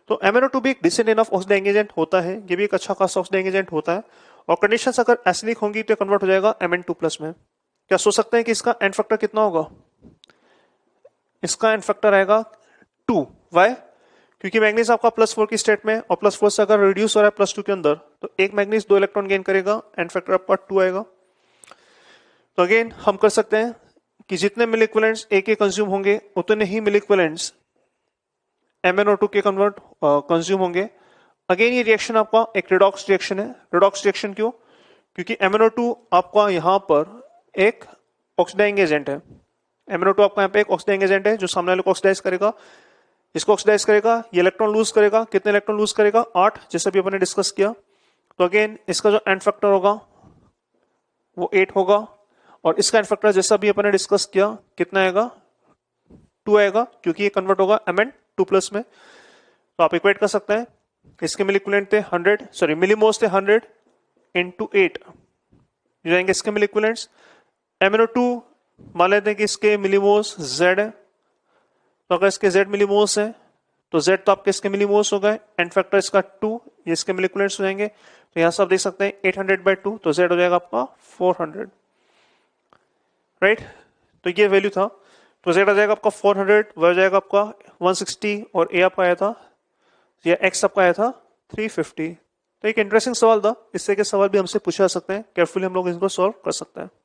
तो MnO2 भी एक डिसेंट इनफ ऑक्सीडाइजिंग एजेंट होता है, ये भी एक अच्छा खासा ऑक्सीडाइजिंग एजेंट होता है, और कंडीशंस अगर एसिडिक होंगी तो कन्वर्ट हो जाएगा Mn2+ में। क्या सोच सकते हैं कि इसका एन फैक्टर कितना होगा? इसका एन फैक्टर आएगा 2। वाई? क्योंकि मैग्नीज आपका +4 की स्टेट में, और +4 से अगर रिड्यूस हो रहा है +2 के अंदर, तो एक मैग्नीज 2 इलेक्ट्रॉन गेन करेगा, एन फैक्टर आपका 2 आएगा। तो अगेन हम कर सकते हैं कि जितने मिल इक्विवेलेंट्स ए के कंज्यूम होंगे उतने ही मिल इक्विवेलेंट्स MnO2 के कन्वर्ट कंज्यूम होंगे। अगेन ये रिएक्शन आपका एक रिडॉक्स रिएक्शन है। रिडॉक्स रिएक्शन क्यों? क्योंकि MnO2 आपका यहां पर एक ऑक्सीडाइजिंग एजेंट है। MnO2 आपका यहाँ पे एक ऑक्सीडाइजिंग एजेंट है जो सामने वाले को ऑक्सीडाइज करेगा, इसको ऑक्सीडाइज करेगा, ये इलेक्ट्रॉन लूज करेगा। कितने इलेक्ट्रॉन लूज करेगा? 8, जैसे भी अपन ने डिस्कस किया। तो अगेन इसका जो एन फैक्टर होगा वो 8 होगा, और इसका एन फैक्टर जैसा भी अपन ने डिस्कस किया कितना आएगा? 2 आएगा, क्योंकि ये कन्वर्ट होगा Mn2+ में। तो आप इक्वेट कर सकते हैं, इसके मिल इक्विवेलेंट थे 100, मिलीमोल्स थे 100 × 8 जाएंगे इसके मिल इक्विवेलेंट्स। MnO2 मान लेते हैं कि इसके मिलीमोल्स Z है, तो अगर इसके Z मिलीमोल्स है तो Z तो आपके इसके मिलीमोल्स हो गए, एन फैक्टर इसका 2, ये इसके मिल इक्विवेलेंट्स हो जाएंगे। तो यहां से आप देख सकते हैं 800/2, तो Z हो जाएगा आपका 400, राइट। तो ये वैल्यू था, तो Z आ जाएगा आपका 400, वह जाएगा आपका 160, और A आपका आया था, या X आपका आया था 350। तो एक इंटरेस्टिंग सवाल था, इससे के सवाल भी हमसे पूछा जा सकते हैं, केयरफुली हम लोग इनको सॉल्व कर सकते हैं।